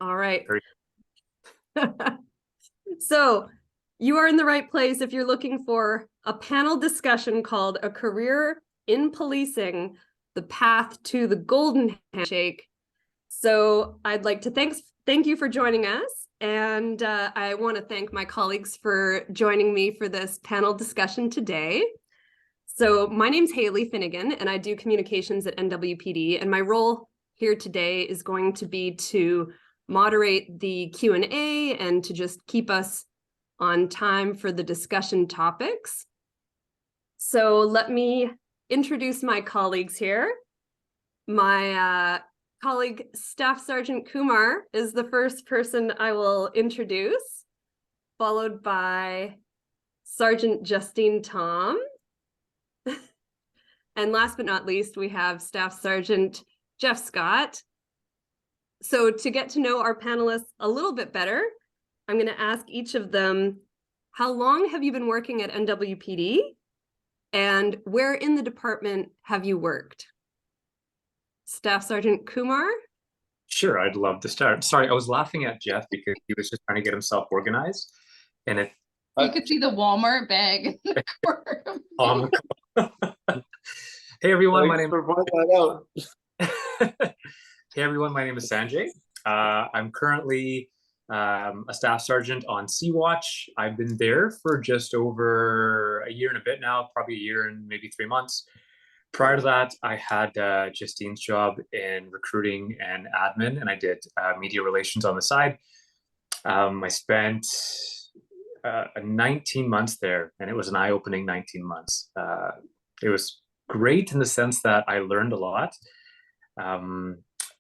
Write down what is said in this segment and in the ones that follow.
All right. So you are in the right place if you're looking for a panel discussion called A Career in Policing, The Path to the Golden Handshake. So I'd like to thank you for joining us. And I want to thank my colleagues for joining me for this panel discussion today. So my name's Haley Finnegan, and I do communications at NWPD. And my role here today is going to be to moderate the Q&A and to just keep us on time for the discussion topics. So let me introduce my colleagues here. My colleague, Staff Sergeant Kumar, is the first person I will introduce, followed by Sergeant Justine Thom. And last but not least, we have Staff Sergeant Jeff Scott. So to get to know our panelists a little bit better, I'm going to ask each of them, how long have you been working at NWPD? And where in the department have you worked? Staff Sergeant Kumar? Sure, I'd love to start. Sorry, I was laughing at Jeff because he was just trying to get himself organized. And if you could see the Walmart bag in the corner. Hey everyone, my name Hey everyone, my name is Sanjay. I'm currently a staff sergeant on Sea-Watch. I've been there for just over a year and a bit now, probably a year and maybe 3 months. Prior to that, I had Justine's job in recruiting and admin, and I did media relations on the side. I spent 19 months there, and it was an eye-opening 19 months. It was great in the sense that I learned a lot.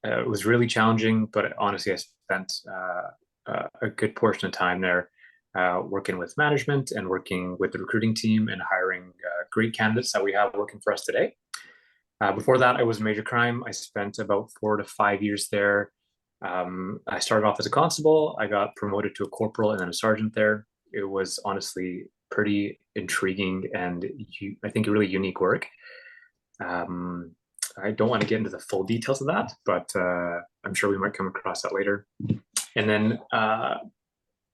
It was really challenging, but honestly, I spent a good portion of time there working with management and working with the recruiting team and hiring great candidates that we have working for us today. Before that, I was in major crime. I spent about 4 to 5 years there. I started off as a constable. I got promoted to a corporal and then a sergeant there. It was honestly pretty intriguing and I think really unique work. I don't want to get into the full details of that, but I'm sure we might come across that later. And then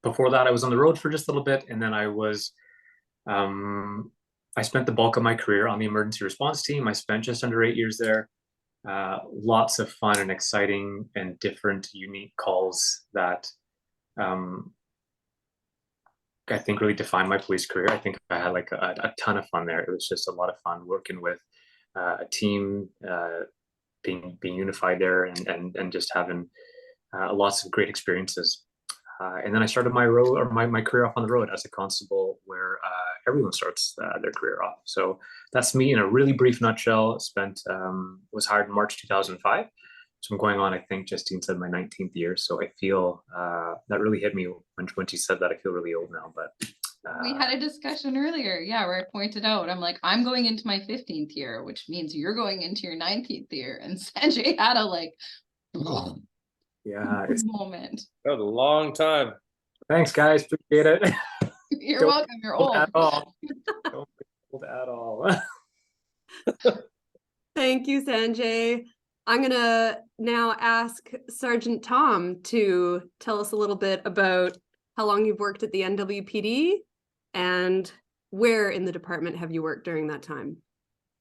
before that, I was on the road for just a little bit, and then I spent the bulk of my career on the emergency response team. I spent just under 8 years there. Lots of fun and exciting and different, unique calls that I think really defined my police career. I think I had like a ton of fun there. It was just a lot of fun working with a team, being unified there, and just having lots of great experiences. And then I started my career off on the road as a constable, where everyone starts their career off. So that's me in a really brief nutshell. Was hired in March 2005. So I'm going on, I think Justine said, my 19th year. So I feel that really hit me when she said that. I feel really old now, but we had a discussion earlier, where I pointed out, I'm like, I'm going into my 15th year, which means you're going into your 19th year. And Sanjay had a like, moment. That was a long time. Thanks, guys. Appreciate it. You're welcome. You're old. At all. Don't be old at all. Thank you, Sanjay. I'm going to now ask Sergeant Thom to tell us a little bit about how long you've worked at the NWPD and where in the department have you worked during that time?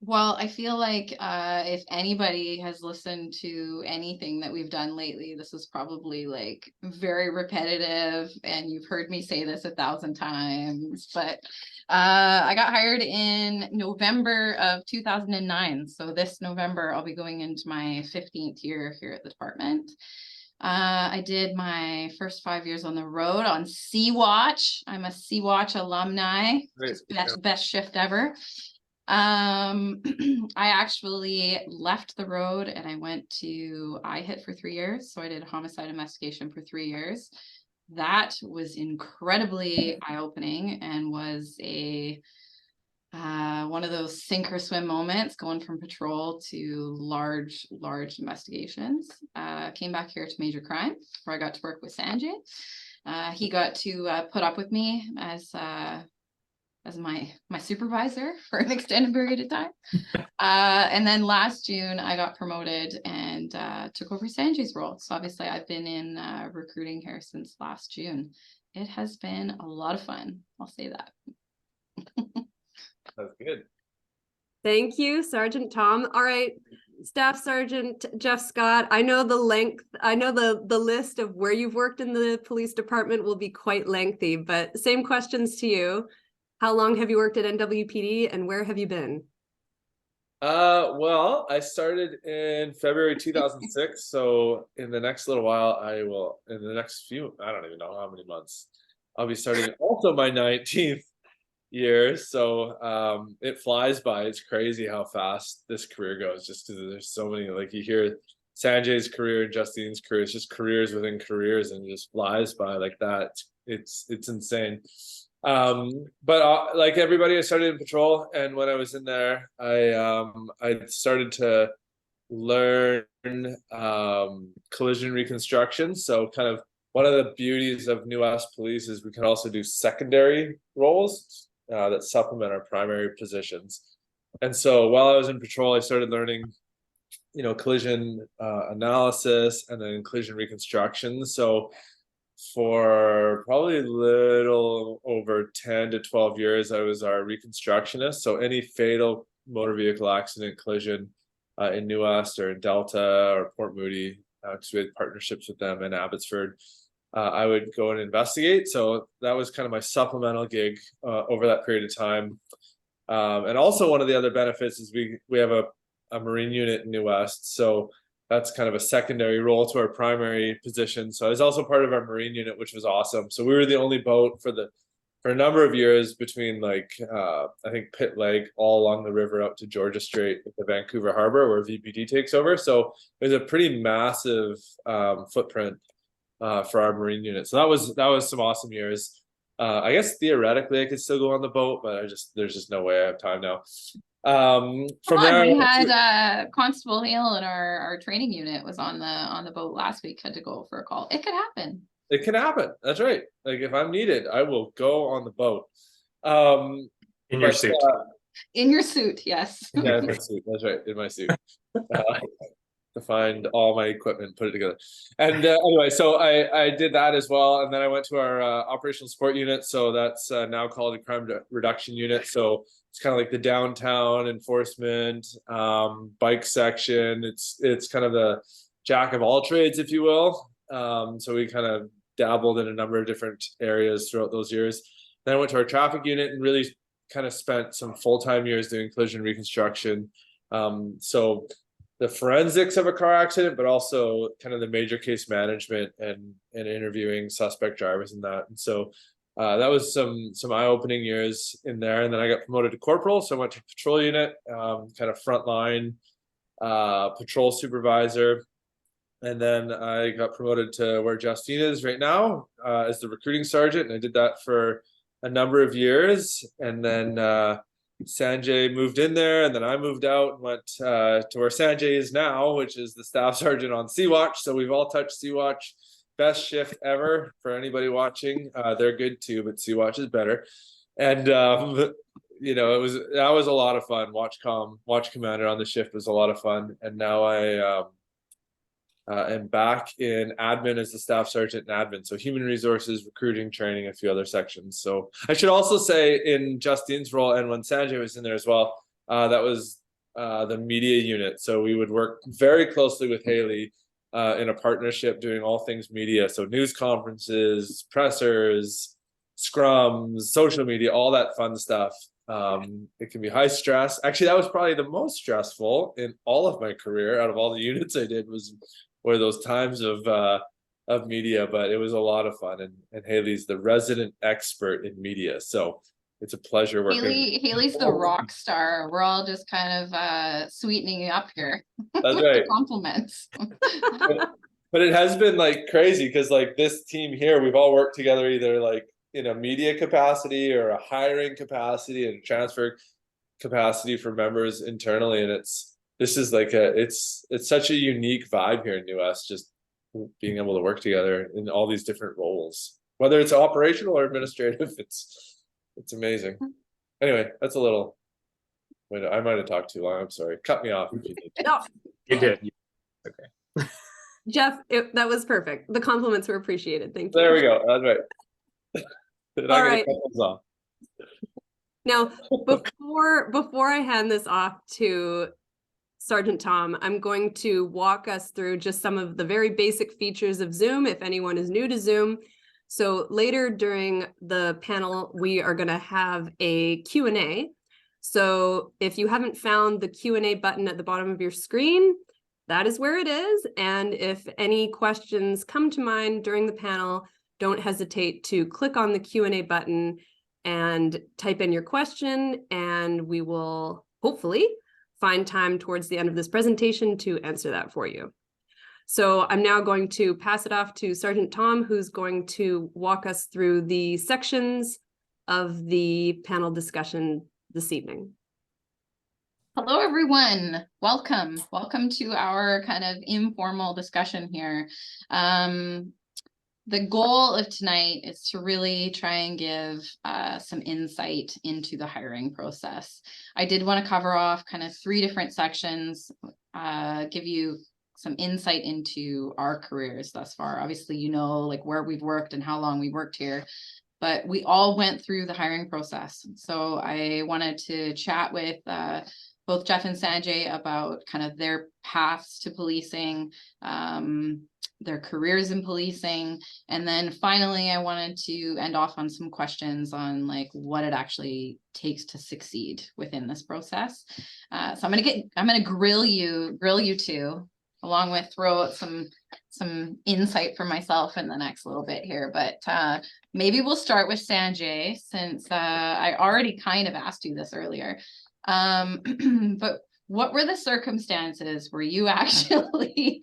Well, I feel like if anybody has listened to anything that we've done lately, this is probably like very repetitive, and you've heard me say this 1,000 times, but I got hired in November of 2009. So this November, I'll be going into my 15th year here at the department. I did my first 5 years on the road on Sea-Watch. I'm a Sea-Watch alumni. Best shift ever. I actually left the road and I went to IHIT for 3 years. So I did homicide investigation for 3 years. That was incredibly eye-opening and was one of those sink or swim moments, going from patrol to large investigations. Came back here to major crime, where I got to work with Sanjay. He got to put up with me as as my supervisor for an extended period of time. And then last June, I got promoted and took over Sanjay's role. So obviously I've been in recruiting here since last June. It has been a lot of fun. I'll say that. That's good. Thank you, Sergeant Thom. All right, Staff Sergeant Jeff Scott, I know the list of where you've worked in the police department will be quite lengthy, but same questions to you. How long have you worked at NWPD and where have you been? Well, I started in February 2006, so in the next little while, in the next few, I don't even know how many months, I'll be starting also my 19th year. So it flies by. It's crazy how fast this career goes, just because there's so many, like you hear Sanjay's career and Justine's career, it's just careers within careers and it just flies by like that. It's insane. But like everybody, I started in patrol, and when I was in there, I started to learn collision reconstruction. So kind of one of the beauties of New West Police is we can also do secondary roles that supplement our primary positions. And so while I was in patrol, I started learning, collision analysis and then collision reconstruction. So for probably a little over 10 to 12 years, I was our reconstructionist. So any fatal motor vehicle accident collision in New West or in Delta or Port Moody, because we had partnerships with them in Abbotsford, I would go and investigate. So that was kind of my supplemental gig over that period of time. And also one of the other benefits is we have a Marine unit in New West. So that's kind of a secondary role to our primary position. So I was also part of our Marine unit, which was awesome. So we were the only boat for a number of years between I think Pitt Lake all along the river up to Georgia Strait at the Vancouver Harbor where VPD takes over. So it was a pretty massive footprint for our Marine unit. So that was some awesome years. I guess theoretically I could still go on the boat, but there's just no way I have time now. From there, we had Constable Hale in our training unit was on the boat last week, had to go for a call. It could happen. It can happen. That's right. Like if I'm needed, I will go on the boat. In your suit. In your suit, yes. Yeah, in my suit. That's right. In my suit. To find all my equipment, put it together. And anyway, so I did that as well. And then I went to our operational support unit. So that's now called a crime reduction unit. So it's kind of like the downtown enforcement, bike section. It's kind of the jack of all trades, if you will. So we kind of dabbled in a number of different areas throughout those years. Then I went to our traffic unit and really kind of spent some full-time years doing collision reconstruction. So the forensics of a car accident, but also kind of the major case management and interviewing suspect drivers and that. And so that was some eye-opening years in there. And then I got promoted to corporal. So I went to patrol unit, kind of frontline patrol supervisor. And then I got promoted to where Justine is right now as the recruiting sergeant. And I did that for a number of years. And then Sanjay moved in there, and then I moved out and went to where Sanjay is now, which is the staff sergeant on Sea Watch. So we've all touched Sea Watch. Best shift ever for anybody watching. They're good too, but Sea Watch is better. And that was a lot of fun. Watch commander on the shift was a lot of fun. And now I am back in admin as the staff sergeant in admin. So human resources, recruiting, training, a few other sections. So I should also say in Justine's role and when Sanjay was in there as well, that was the media unit. So we would work very closely with Haley in a partnership doing all things media. So news conferences, pressers, scrums, social media, all that fun stuff. It can be high stress. Actually, that was probably the most stressful in all of my career out of all the units I did were those times of media, but it was a lot of fun. And Haley's the resident expert in media. So it's a pleasure working. Haley's the rock star. We're all just kind of sweetening up here. That's right. Compliments. But it has been like crazy because like this team here, we've all worked together either like in a media capacity or a hiring capacity and a transfer capacity for members internally. And it's such a unique vibe here in New West, just being able to work together in all these different roles, whether it's operational or administrative. It's amazing. Anyway, that's a little. Wait, I might have talked too long. I'm sorry. Cut me off if you need. No, You did. Okay. Jeff, that was perfect. The compliments were appreciated. Thank you. There we go. That's right. All right. Off. Now, before I hand this off to Sergeant Thom, I'm going to walk us through just some of the very basic features of Zoom if anyone is new to Zoom. So later during the panel, we are going to have a Q&A. So if you haven't found the Q&A button at the bottom of your screen, that is where it is. And if any questions come to mind during the panel, don't hesitate to click on the Q&A button and type in your question, and we will hopefully find time towards the end of this presentation to answer that for you. So I'm now going to pass it off to Sergeant Thom, who's going to walk us through the sections of the panel discussion this evening. Hello, everyone. Welcome. Welcome to our kind of informal discussion here. The goal of tonight is to really try and give some insight into the hiring process. I did want to cover off kind of 3 different sections, give you some insight into our careers thus far. Obviously, you know, like where we've worked and how long we worked here, but we all went through the hiring process. So I wanted to chat with both Jeff and Sanjay about kind of their paths to policing, their careers in policing. And then finally, I wanted to end off on some questions on like what it actually takes to succeed within this process. So I'm gonna grill you two, along with throw out some insight for myself in the next little bit here. But maybe we'll start with Sanjay, since I already kind of asked you this earlier. But what were the circumstances where you actually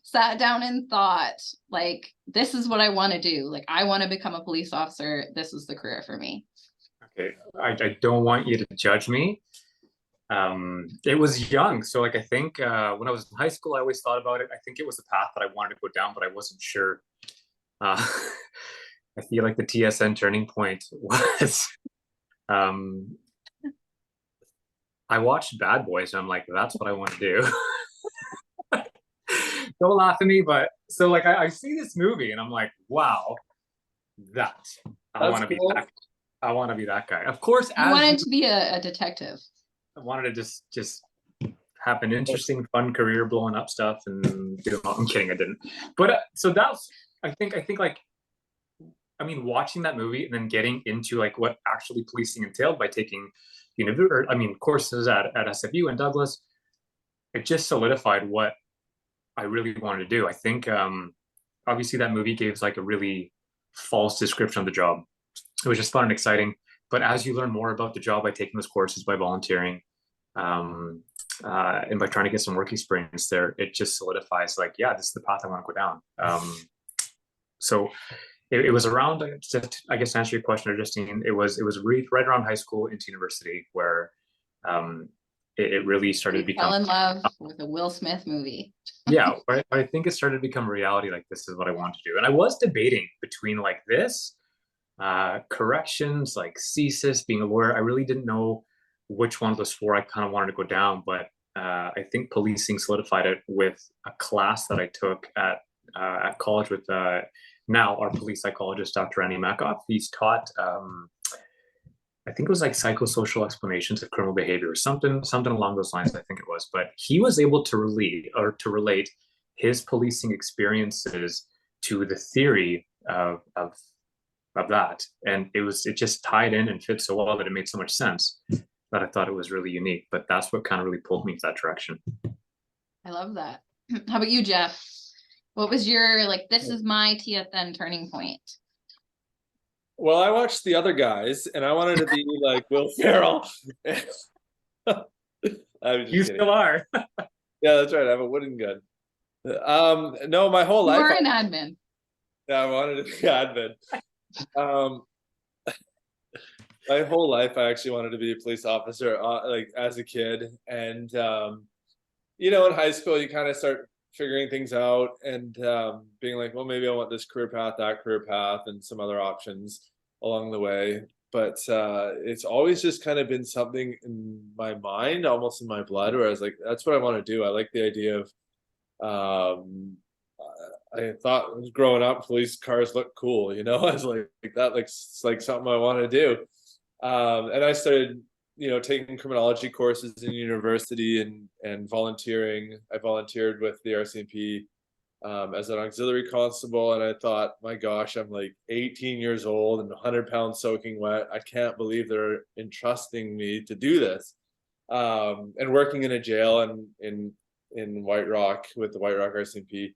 sat down and thought, like, this is what I want to do? Like, I want to become a police officer. This is the career for me. Okay, I don't want you to judge me. It was young. So like, I think when I was in high school, I always thought about it. I think it was the path that I wanted to go down, but I wasn't sure. I feel like the TSN turning point was I watched Bad Boys and I'm like, that's what I want to do. Don't laugh at me, but so like I see this movie and I'm like, wow, I want to be that. I want to be that guy. Of course, I wanted to be a detective. I wanted to just have an interesting, fun career, blowing up stuff and doing. I'm kidding, I didn't. But so that's I think like, I mean, watching that movie and then getting into like what actually policing entailed by taking courses at SFU and Douglas, it just solidified what I really wanted to do. I think obviously that movie gave like a really false description of the job. It was just fun and exciting, but as you learn more about the job by taking those courses, by volunteering, and by trying to get some work experience there, it just solidifies like, yeah, this is the path I want to go down. So it was around, I guess to answer your question, Justine, it was right around high school into university where it really started to become. Fell in love with a Will Smith movie. Yeah, I think it started to become a reality. Like, this is what I want to do, and I was debating between like this, corrections, like CSIS, being a lawyer. I really didn't know which one of those 4 I kind of wanted to go down, but I think policing solidified it with a class that I took at college with now our police psychologist, Dr. Andy Makoff. He's taught, I think it was like psychosocial explanations of criminal behavior or something along those lines, I think it was. But he was able to relate his policing experiences to the theory of that. And it just tied in and fit so well that it made so much sense that I thought it was really unique. But that's what kind of really pulled me in that direction. I love that. How about you, Jeff? What was your, like, this is my TSN turning point? Well, I watched The Other Guys and I wanted to be like Will Ferrell. You still are. Yeah, that's right. I have a wooden gun. No, my whole life. You are an admin. Yeah, I wanted to be admin. My whole life, I actually wanted to be a police officer, like as a kid. And, in high school, you kind of start figuring things out and being like, well, maybe I want this career path, that career path, and some other options along the way. but it's always just kind of been something in my mind, almost in my blood, where I was like, that's what I want to do. I like the idea of, I thought growing up, police cars look cool, you know. I was like that looks like something I want to do. And I started, taking criminology courses in university and volunteering. I volunteered with the RCMP as an auxiliary constable, and I thought, my gosh, I'm like 18 years old and 100 pounds soaking wet. I can't believe they're entrusting me to do this. And working in a jail and in White Rock with the White Rock RCMP,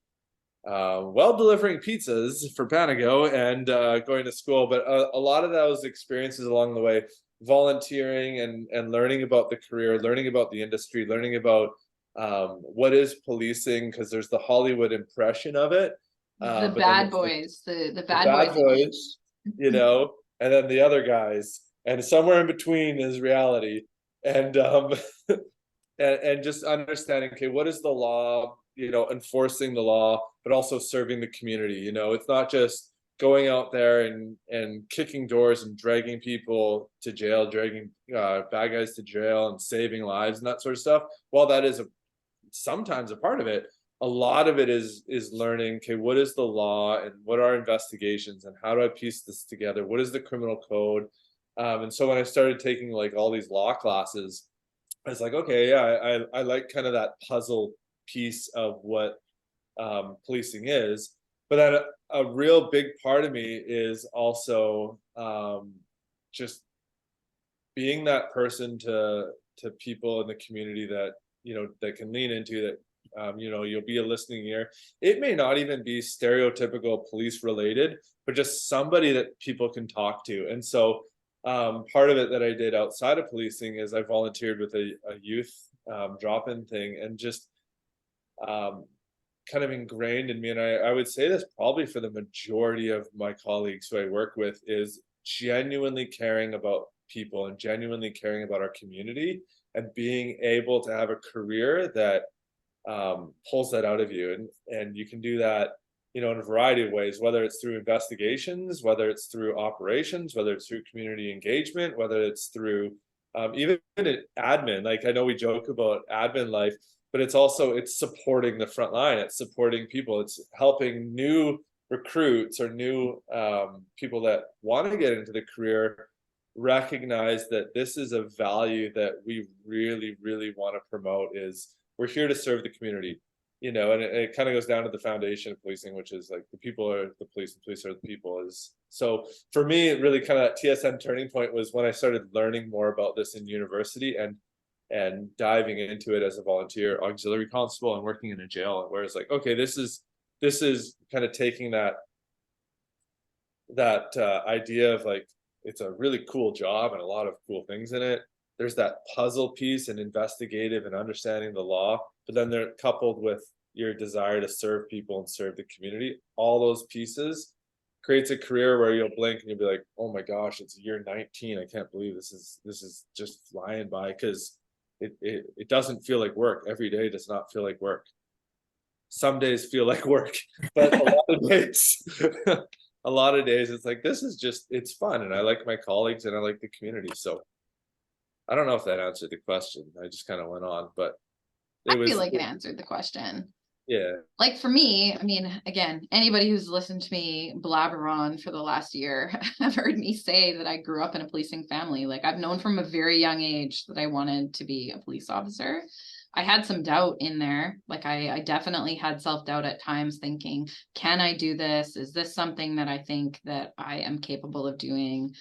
while delivering pizzas for Panago and going to school. But a lot of those experiences along the way, volunteering and learning about the career, learning about the industry, learning about what is policing, because there's the Hollywood impression of it. The but bad then boys, the the bad bad boys. boys, and then the other guys, and somewhere in between is reality. And and just understanding, okay, what is the law, enforcing the law, but also serving the community. It's not just going out there and kicking doors and dragging people to jail, dragging bad guys to jail and saving lives and that sort of stuff. While that is sometimes a part of it, a lot of it is learning, okay, what is the law and what are investigations and how do I piece this together? What is the criminal code? And so when I started taking like all these law classes, I was like, okay, yeah, I like kind of that puzzle piece of what policing is. But then a real big part of me is also just being that person to people in the community that that can lean into, that you'll be a listening ear. It may not even be stereotypical police related, but just somebody that people can talk to. And so part of it that I did outside of policing is I volunteered with a youth drop-in thing, and just kind of ingrained in me. And I would say this probably for the majority of my colleagues who I work with, is genuinely caring about people and genuinely caring about our community, and being able to have a career that pulls that out of you. And you can do that in a variety of ways, whether it's through investigations, whether it's through operations, whether it's through community engagement, whether it's through even admin. Like, I know we joke about admin life, but it's supporting the front line. It's supporting people. It's helping new recruits or new people that want to get into the career recognize that this is a value that we really, really want to promote. Is we're here to serve the community. And it kind of goes down to the foundation of policing, which is like the people are the police and police are the people. Is so for me, it really kind of that TSN turning point was when I started learning more about this in university and diving into it as a volunteer auxiliary constable and working in a jail, where it's like, okay, this is kind of taking that idea of like, it's a really cool job and a lot of cool things in it. There's that puzzle piece and investigative and understanding the law, but then they're coupled with your desire to serve people and serve the community. All those pieces creates a career where you'll blink and you'll be like, oh my gosh, it's year 19. I can't believe this is just flying by, because it doesn't feel like work. Every day does not feel like work. Some days feel like work, but a lot of days it's like, this is just, it's fun, and I like my colleagues and I like the community. So I don't know if that answered the question. I just kind of went on, but I feel like it answered the question. Yeah. Like for me, I mean, again, anybody who's listened to me blabber on for the last year have heard me say that I grew up in a policing family. Like, I've known from a very young age that I wanted to be a police officer. I had some doubt in there. Like, I definitely had self-doubt at times, thinking, can I do this? Is this something that I think that I am capable of doing?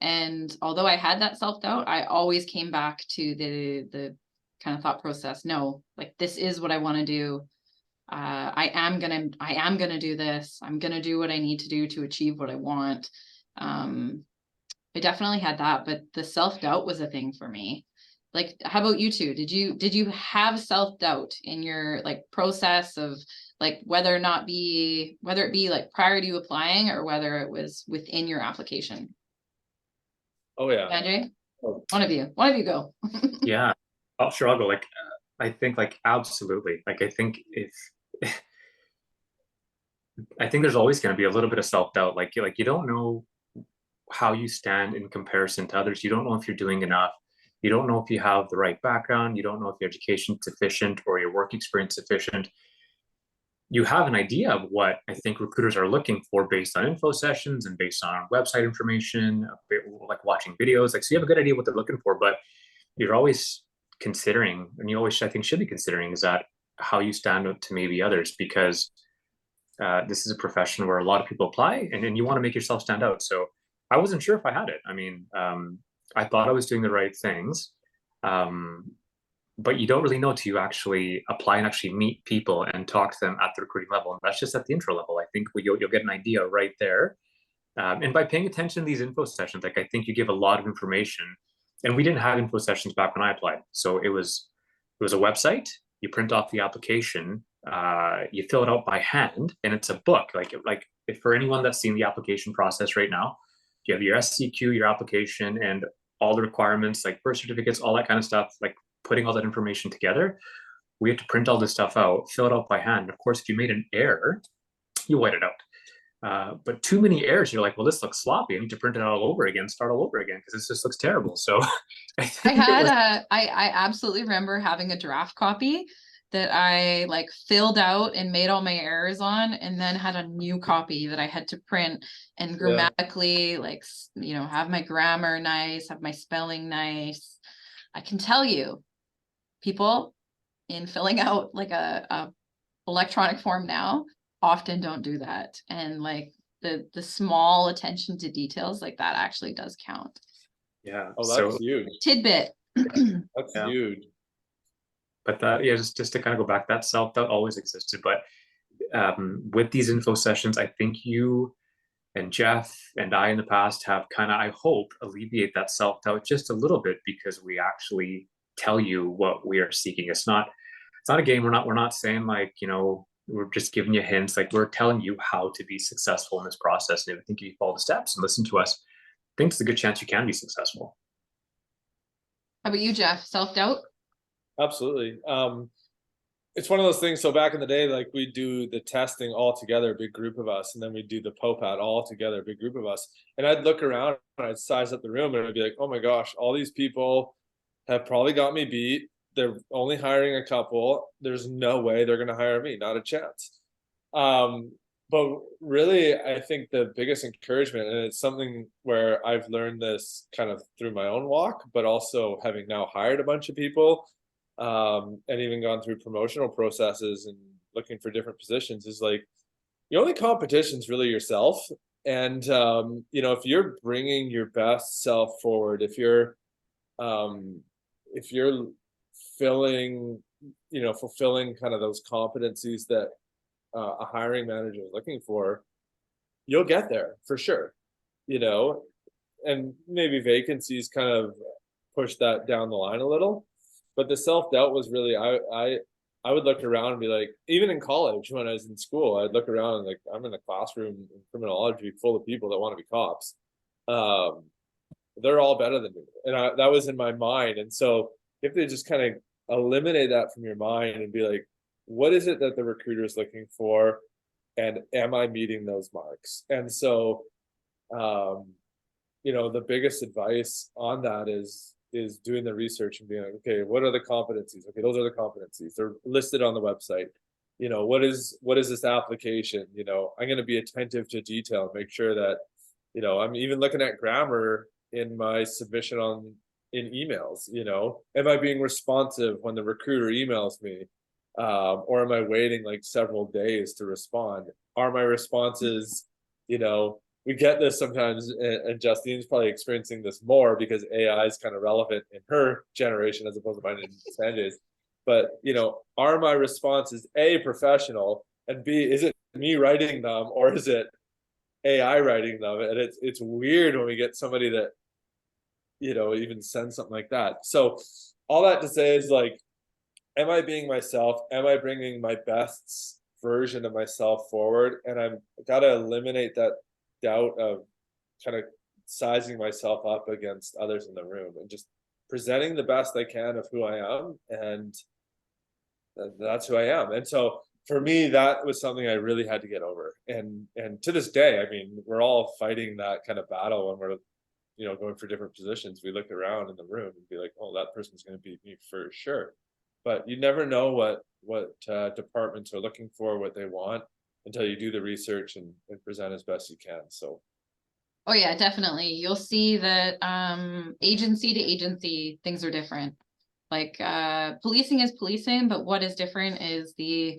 And although I had that self-doubt, I always came back to the kind of thought process. No, like, this is what I want to do. I am gonna do this. I'm gonna do what I need to do to achieve what I want. I definitely had that, but the self-doubt was a thing for me. Like, how about you two? Did you have self-doubt in your like process of like whether it be like prior to you applying, or whether it was within your application? Oh yeah. Andrew, Oh. one of you go. Yeah, I'll struggle. Like, I think like absolutely. Like, I think I think there's always going to be a little bit of self-doubt. Like you don't know how you stand in comparison to others. You don't know if you're doing enough. You don't know if you have the right background. You don't know if your education's sufficient or your work experience sufficient. You have an idea of what I think recruiters are looking for based on info sessions and based on website information, like watching videos. Like, so you have a good idea what they're looking for, but you're always considering, and you always, I think, should be considering, is that how you stand out to maybe others, because this is a profession where a lot of people apply, and you want to make yourself stand out. So I wasn't sure if I had it. I mean, I thought I was doing the right things, but you don't really know till you actually apply and actually meet people and talk to them at the recruiting level. And that's just at the intro level. I think you'll get an idea right there. And by paying attention to these info sessions, like, I think you give a lot of information. And we didn't have info sessions back when I applied. So it was a website, you print off the application, you fill it out by hand, and it's a book. Like if for anyone that's seen the application process right now, you have your SCQ, your application, and all the requirements, like birth certificates, all that kind of stuff, like putting all that information together. We had to print all this stuff out, fill it out by hand. Of course, if you made an error, you white it out. But too many errors, you're like, well, this looks sloppy. I need to print it all over again, start all over again, because this just looks terrible. So I absolutely remember having a draft copy that I like filled out and made all my errors on, and then had a new copy that I had to print and grammatically, like, you know, have my grammar nice, have my spelling nice. I can tell you, people in filling out like a electronic form now often don't do that, and like the small attention to details like that actually does count. Yeah. Oh, that's huge. Tidbit. That's huge. But that, yeah, just to kind of go back, that self-doubt always existed. But with these info sessions, I think you and Jeff and I in the past have kind of, I hope, alleviate that self-doubt just a little bit, because we actually tell you what we are seeking. It's not a game. We're not saying, like, you know, we're just giving you hints. Like, we're telling you how to be successful in this process. And I think if you follow the steps and listen to us, I think it's a good chance you can be successful. How about you, Jeff? Self-doubt? Absolutely. It's one of those things. So back in the day, like, we do the testing all together, a big group of us, and then we do the POPAT all together, a big group of us. And I'd look around and I'd size up the room, and I'd be like, oh my gosh, all these people have probably got me beat. They're only hiring a couple. There's no way they're going to hire me. Not a chance. But really, I think the biggest encouragement, and it's something where I've learned this kind of through my own walk, but also having now hired a bunch of people, and even gone through promotional processes and looking for different positions, is like, your only competition is really yourself. And you know, if you're bringing your best self forward, if you're fulfilling kind of those competencies that a hiring manager is looking for, you'll get there for sure. You know, and maybe vacancies kind of push that down the line a little. But the self-doubt was really, I would look around and be like, even in college when I was in school, I'd look around and, like, I'm in a classroom in criminology full of people that want to be cops. They're all better than me. And that was in my mind. And so if they just kind of eliminate that from your mind and be like, what is it that the recruiter is looking for? And am I meeting those marks? And so, you know, the biggest advice on that is doing the research and being like, okay, what are the competencies? Okay, those are the competencies. They're listed on the website. You know, what is this application? You know, I'm going to be attentive to detail and make sure that, you know, I'm even looking at grammar in my submission in emails. You know, am I being responsive when the recruiter emails me? Or am I waiting like several days to respond? Are my responses, you know, we get this sometimes, and Justine's probably experiencing this more because AI is kind of relevant in her generation as opposed to mine in Sanjay's. But, you know, are my responses A, professional, and B, is it me writing them or is it AI writing them? And it's weird when we get somebody that, you know, even sends something like that. So all that to say is, like, am I being myself? Am I bringing my best version of myself forward? And I've got to eliminate that doubt of kind of sizing myself up against others in the room and just presenting the best I can of who I am. And that's who I am. And so for me, that was something I really had to get over. And to this day, I mean, we're all fighting that kind of battle when we're, going for different positions. We look around in the room and be like, oh, that person's going to beat me for sure. But you never know what departments are looking for, what they want, until you do the research and present as best you can. So. Oh yeah, definitely. You'll see that agency to agency, things are different. Like policing is policing, but what is different is the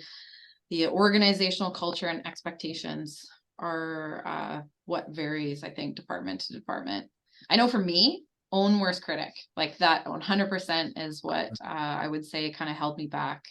organizational culture and expectations are what varies, I think, department to department. I know for me, own worst critic, like that 100% is what I would say kind of held me back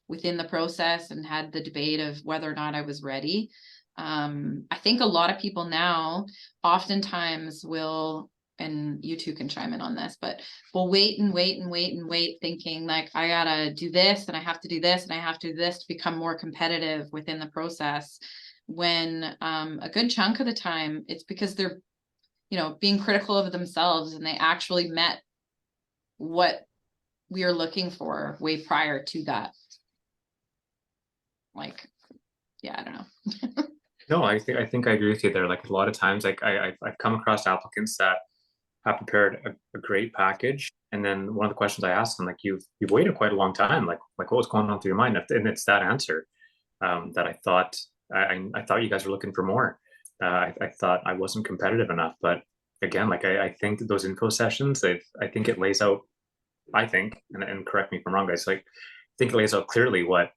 within the process and had the debate of whether or not I was ready. I think a lot of people now oftentimes will, and you two can chime in on this, but we'll wait and wait and wait and wait, thinking like, I gotta do this and I have to do this and I have to do this to become more competitive within the process. When a good chunk of the time, it's because they're, being critical of themselves and they actually met what we are looking for way prior to that. Like, yeah, I don't know. No, I think I agree with you there. Like a lot of times, like I've come across applicants that have prepared a great package, and then one of the questions I ask them, like, you've waited quite a long time, like what was going on through your mind? And it's that answer that I thought you guys were looking for more. I thought I wasn't competitive enough, but again, like I think those info sessions, I think it lays out, and correct me if I'm wrong, guys, like I think it lays out clearly what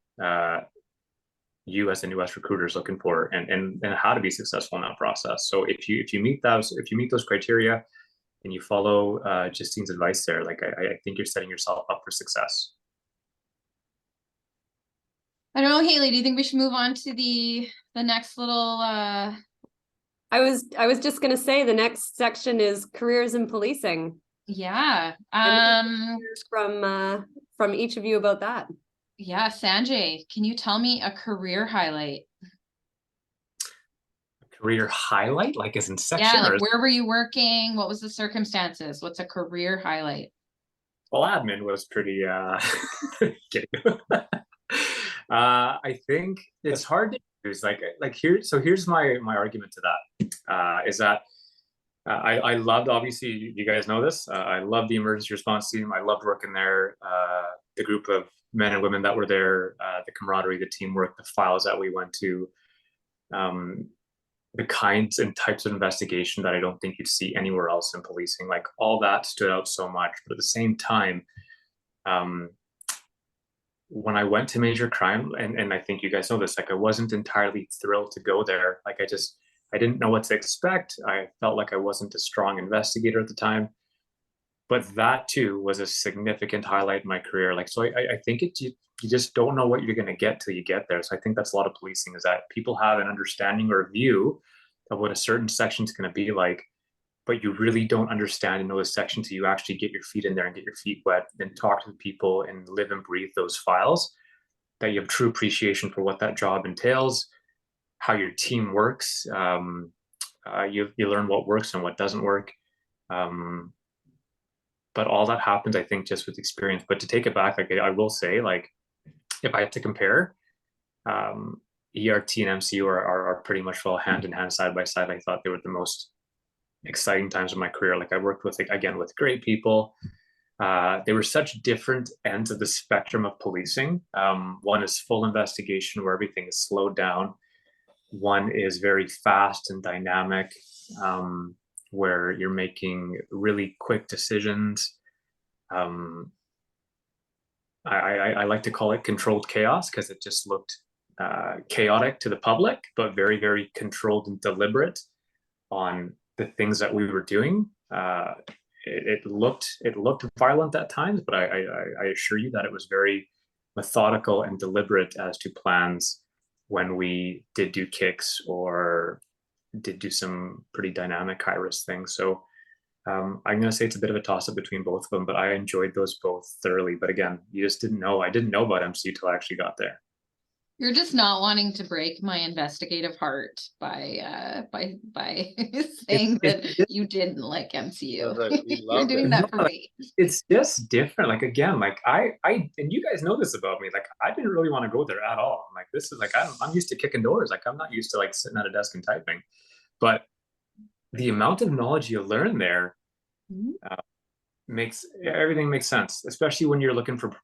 you as the new recruiter is looking for, and how to be successful in that process. So if you meet those criteria and you follow Justine's advice there, like I think you're setting yourself up for success. I don't know, Haley, do you think we should move on to the next little I was just gonna say the next section is careers in policing. yeah. From each of you about that. Yeah, Sanjay, can you tell me a career highlight? Career highlight, like as in section? Yeah, like or where were you working? What was the circumstances? What's a career highlight? Well, admin was pretty kidding. I think it's hard to use here's my argument to that is that I loved, obviously you guys know this, I loved the emergency response team. I loved working there, the group of men and women that were there, the camaraderie, the teamwork, the files that we went to, the kinds and types of investigation that I don't think you'd see anywhere else in policing. Like all that stood out so much. But at the same time, when I went to major crime, and I think you guys know this, like I wasn't entirely thrilled to go there. Like I didn't know what to expect. I felt like I wasn't a strong investigator at the time. But that too was a significant highlight in my career. Like, so I think you just don't know what you're going to get till you get there. So I think that's a lot of policing, is that people have an understanding or a view of what a certain section is going to be like, but you really don't understand and know the section till you actually get your feet in there and get your feet wet and talk to the people and live and breathe those files, that you have true appreciation for what that job entails, how your team works. You learn what works and what doesn't work. But all that happens, I think, just with experience. But to take it back, like I will say, like if I have to compare, ERT and MCU are pretty much well hand in hand, side by side. I thought they were the most exciting times of my career. Like I worked with, like, again, with great people. They were such different ends of the spectrum of policing. One is full investigation where everything is slowed down. One is very fast and dynamic, where you're making really quick decisions. I like to call it controlled chaos, because it just looked chaotic to the public, but very, very controlled and deliberate on the things that we were doing. It looked violent at times, but I assure you that it was very methodical and deliberate as to plans when we did do kicks or did do some pretty dynamic high risk things. So I'm going to say it's a bit of a toss up between both of them, but I enjoyed those both thoroughly. But again, you just didn't know. I didn't know about MC till I actually got there. You're just not wanting to break my investigative heart by saying that you didn't like MCU. That's right, we You're loved doing it. that for me. It's just different. Like again, like and you guys know this about me. Like I didn't really want to go there at all. Like this is like I'm used to kicking doors. Like I'm not used to like sitting at a desk and typing. But the amount of knowledge you learn there Mhm. makes everything makes sense, especially when you're looking for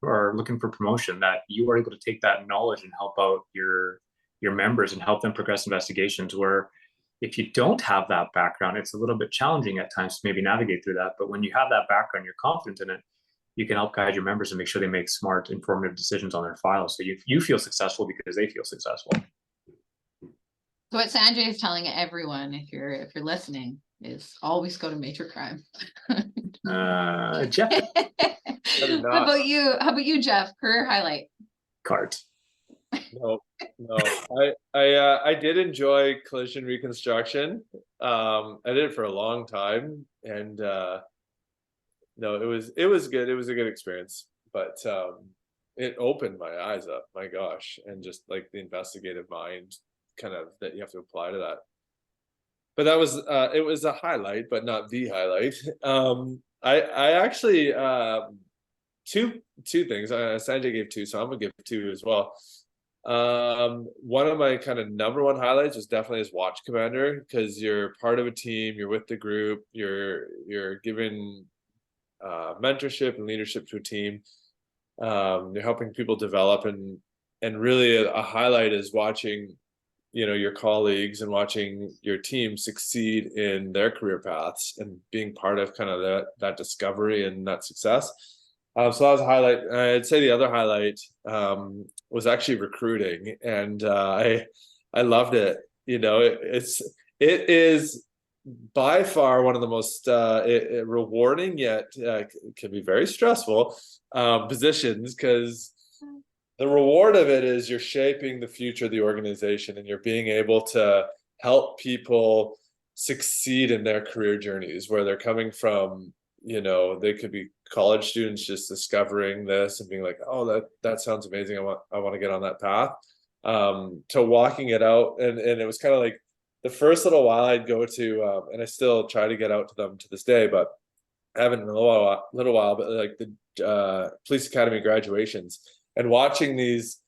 promotion, that you are able to take that knowledge and help out your members and help them progress investigations, where if you don't have that background, it's a little bit challenging at times to maybe navigate through that. But when you have that background, you're confident in it, you can help guide your members and make sure they make smart, informative decisions on their files, so you feel successful because they feel successful. So what Sanjay is telling everyone, if you're listening, is always go to major crime. Jeff. How about you? How about you, Jeff? Career highlight. Cart. No, I did enjoy collision reconstruction. I did it for a long time, and no, it was good. It was a good experience, but it opened my eyes up. My gosh, and just like the investigative mind, kind of that you have to apply to that. But that was it was a highlight, but not the highlight. I actually two things. Sanjay gave two, so I'm gonna give two as well. One of my kind of number one highlights was definitely as watch commander, because you're part of a team, you're with the group, you're given mentorship and leadership to a team. You're helping people develop, and really a highlight is watching, you know, your colleagues and watching your team succeed in their career paths and being part of kind of that discovery and that success. So that was a highlight. I'd say the other highlight was actually recruiting, and I loved it. You know, it is by far one of the most rewarding, yet can be very stressful positions, because the reward of it is you're shaping the future of the organization, and you're being able to help people succeed in their career journeys, where they're coming from. You know, they could be college students just discovering this and being like, oh, that sounds amazing, I want to get on that path, to walking it out. And it was kind of like the first little while I'd go to, and I still try to get out to them to this day, but I haven't in a little while, but like the police academy graduations, and watching these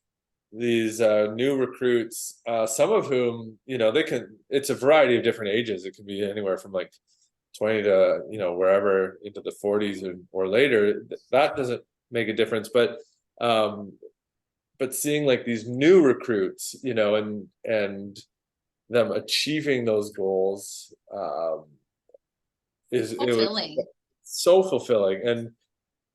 new recruits, some of whom, you know, it's a variety of different ages. It can be anywhere from like 20 to, you know, wherever into the 40s or later. That doesn't make a difference, but seeing like these new recruits, you know, and them achieving those goals is Fulfilling. It was so fulfilling. And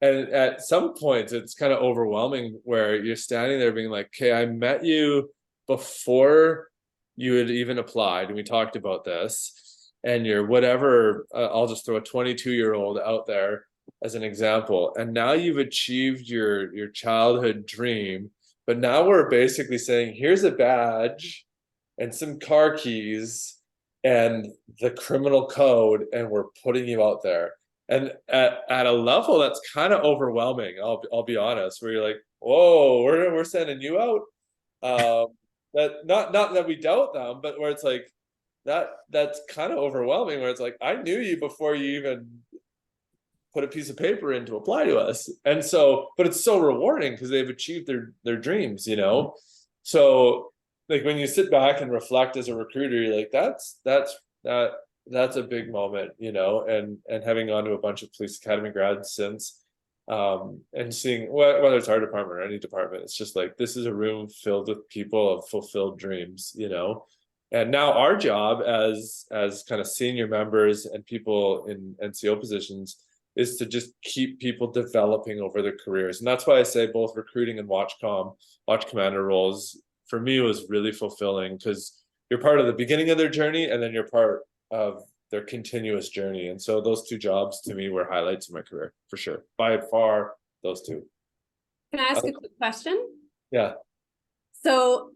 at some points it's kind of overwhelming, where you're standing there being like, okay, I met you before you had even applied, and we talked about this, and you're whatever, I'll just throw a 22-year-old out there as an example, and now you've achieved your childhood dream, but now we're basically saying, here's a badge and some car keys and the criminal code, and we're putting you out there. And at a level that's kind of overwhelming, I'll be honest, where you're like, whoa, we're sending you out. That not that we doubt them, but where it's like that's kind of overwhelming, where it's like, I knew you before you even put a piece of paper in to apply to us. And so, but it's so rewarding because they've achieved their dreams, you know. So like when you sit back and reflect as a recruiter, you're like, that's a big moment, you know. And having gone to a bunch of police academy grads since, and seeing whether it's our department or any department, it's just like, this is a room filled with people of fulfilled dreams, you know. And now our job as kind of senior members and people in NCO positions is to just keep people developing over their careers. And that's why I say both recruiting and watch commander roles for me was really fulfilling, because you're part of the beginning of their journey, and then you're part of their continuous journey. And so those two jobs to me were highlights of my career, for sure. By far, those two. Can I ask a quick question? Yeah. So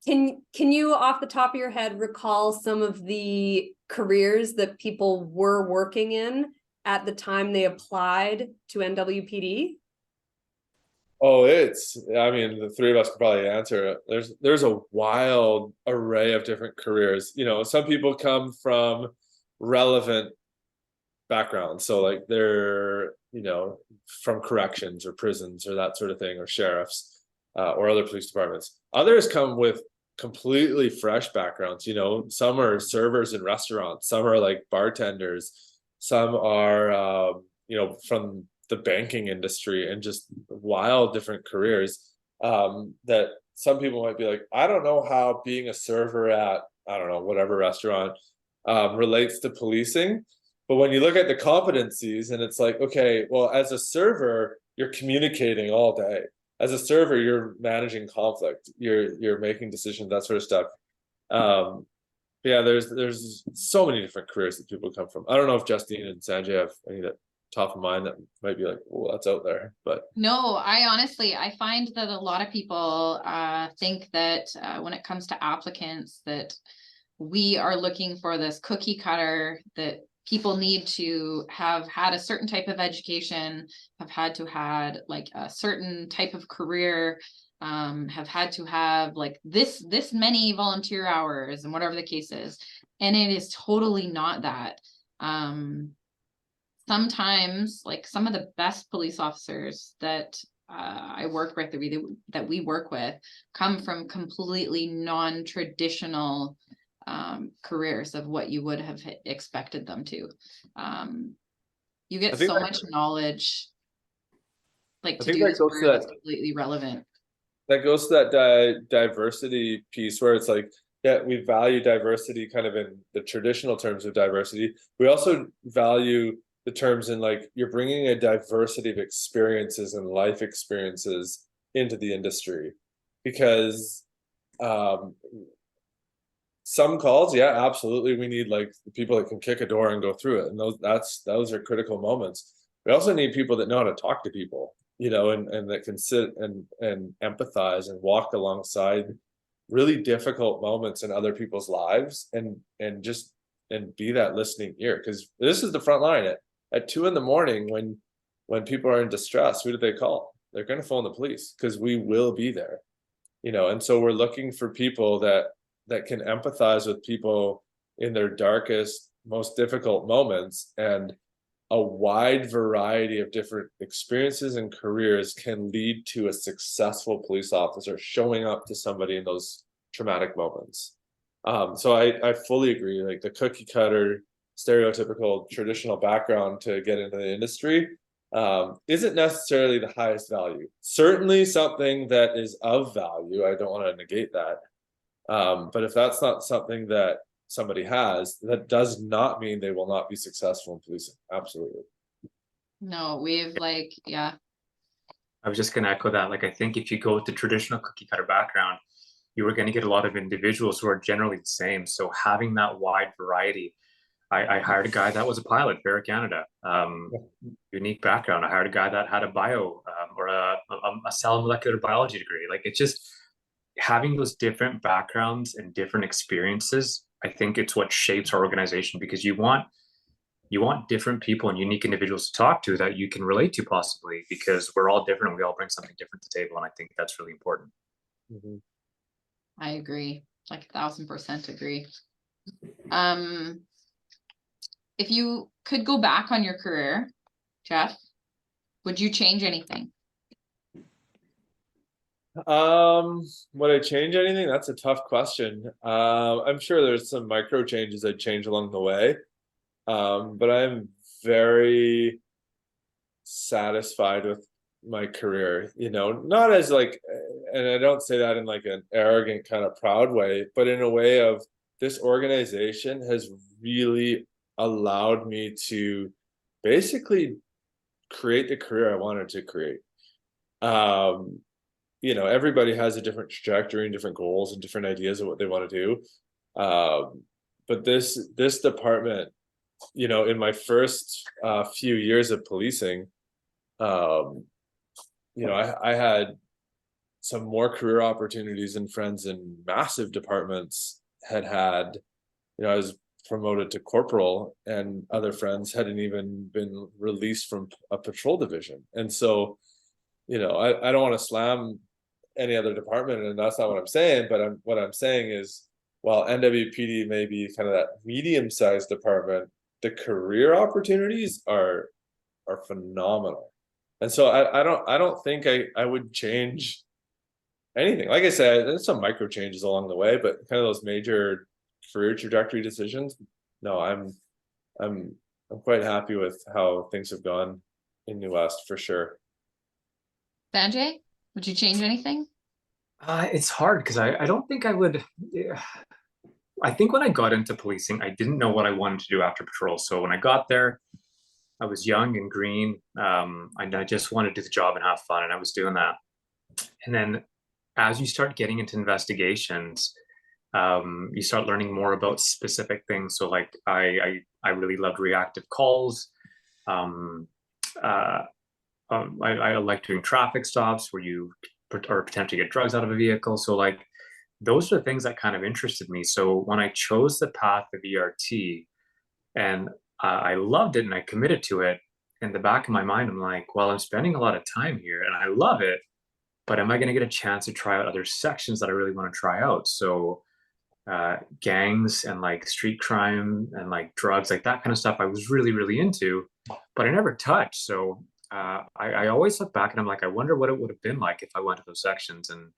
can you off the top of your head recall some of the careers that people were working in at the time they applied to NWPD? Oh, I mean, the three of us could probably answer it. There's a wild array of different careers. You know, some people come from relevant backgrounds. So like they're, you know, from corrections or prisons or that sort of thing, or sheriffs, or other police departments. Others come with completely fresh backgrounds. You know, some are servers in restaurants, some are like bartenders, some are, you know, from the banking industry, and just wild different careers, that some people might be like, I don't know how being a server at, I don't know, whatever restaurant, relates to policing. But when you look at the competencies, and it's like, okay, well, as a server, you're communicating all day. As a server, you're managing conflict, you're making decisions, that sort of stuff. Yeah, there's so many different careers that people come from. I don't know if Justine and Sanjay have any that top of mind that might be like, well, that's out there, but No, I find that a lot of people think that when it comes to applicants, that we are looking for this cookie cutter, that people need to have had a certain type of education, have had to had like a certain type of career, have had to have like this many volunteer hours, and whatever the case is. And it is totally not that. Sometimes like some of the best police officers that I work with, that we work with, come from completely non-traditional careers of what you would have expected them to. You I get think so that- much knowledge, like I to think do that this goes career to that's that completely relevant. that goes to that diversity piece, where it's like, yeah, we value diversity kind of in the traditional terms of diversity. We also value the terms in like, you're bringing a diversity of experiences and life experiences into the industry, because some calls, yeah, absolutely, we need like the people that can kick a door and go through it, and those are critical moments. We also need people that know how to talk to people, you know, and that can sit and empathize and walk alongside really difficult moments in other people's lives, and just and be that listening ear, because this is the front line at 2 a.m. when people are in distress. Who do they call? They're going to phone the police, because we will be there, you know. And so we're looking for people that can empathize with people in their darkest, most difficult moments. And a wide variety of different experiences and careers can lead to a successful police officer showing up to somebody in those traumatic moments. So I fully agree, like the cookie cutter, stereotypical, traditional background to get into the industry isn't necessarily the highest value. Certainly something that is of value, I don't want to negate that. But if that's not something that somebody has, that does not mean they will not be successful in policing. Absolutely. No, we've like, yeah. I was just going to echo that. Like, I think if you go with the traditional cookie cutter background, you were going to get a lot of individuals who are generally the same. So having that wide variety, I hired a guy that was a pilot for Air Canada, unique background. I hired a guy that had a bio or a cell molecular biology degree. Like, it's just having those different backgrounds and different experiences. I think it's what shapes our organization, because you want different people and unique individuals to talk to that you can relate to, possibly, because we're all different and we all bring something different to the table. And I think that's really important. Mm-hmm. I agree, like 1000% agree. If you could go back on your career, Jeff, would you change anything? Would I change anything? That's a tough question. I'm sure there's some micro changes I'd change along the way. But I'm very satisfied with my career, you know, not as like, and I don't say that in like an arrogant kind of proud way, but in a way of, this organization has really allowed me to basically create the career I wanted to create. You know, everybody has a different trajectory and different goals and different ideas of what they want to do. But this department, you know, in my first few years of policing, you know, I had some more career opportunities, and friends in massive departments had, you know, I was promoted to corporal, and other friends hadn't even been released from a patrol division. And so you know, I don't want to slam any other department, and that's not what I'm saying, but what I'm saying is, while NWPD may be kind of that medium-sized department, the career opportunities are phenomenal. And so I don't think I would change anything. Like I said, there's some micro changes along the way, but kind of those major career trajectory decisions, no, I'm quite happy with how things have gone in New West for sure. Sanjay, would you change anything? It's hard because I don't think I would. I think when I got into policing, I didn't know what I wanted to do after patrol. So when I got there, I was young and green, and I just wanted to do the job and have fun, and I was doing that. And then as you start getting into investigations, you start learning more about specific things. So like I really loved reactive calls. I like doing traffic stops where you or potentially get drugs out of a vehicle. So like those are the things that kind of interested me. So when I chose the path of ERT and I loved it and I committed to it, in the back of my mind, I'm like, well, I'm spending a lot of time here and I love it, but am I going to get a chance to try out other sections that I really want to try out? So gangs and like street crime and like drugs, like that kind of stuff I was really, really into, but I never touched. So I always look back and I'm like, I wonder what it would have been like if I went to those sections and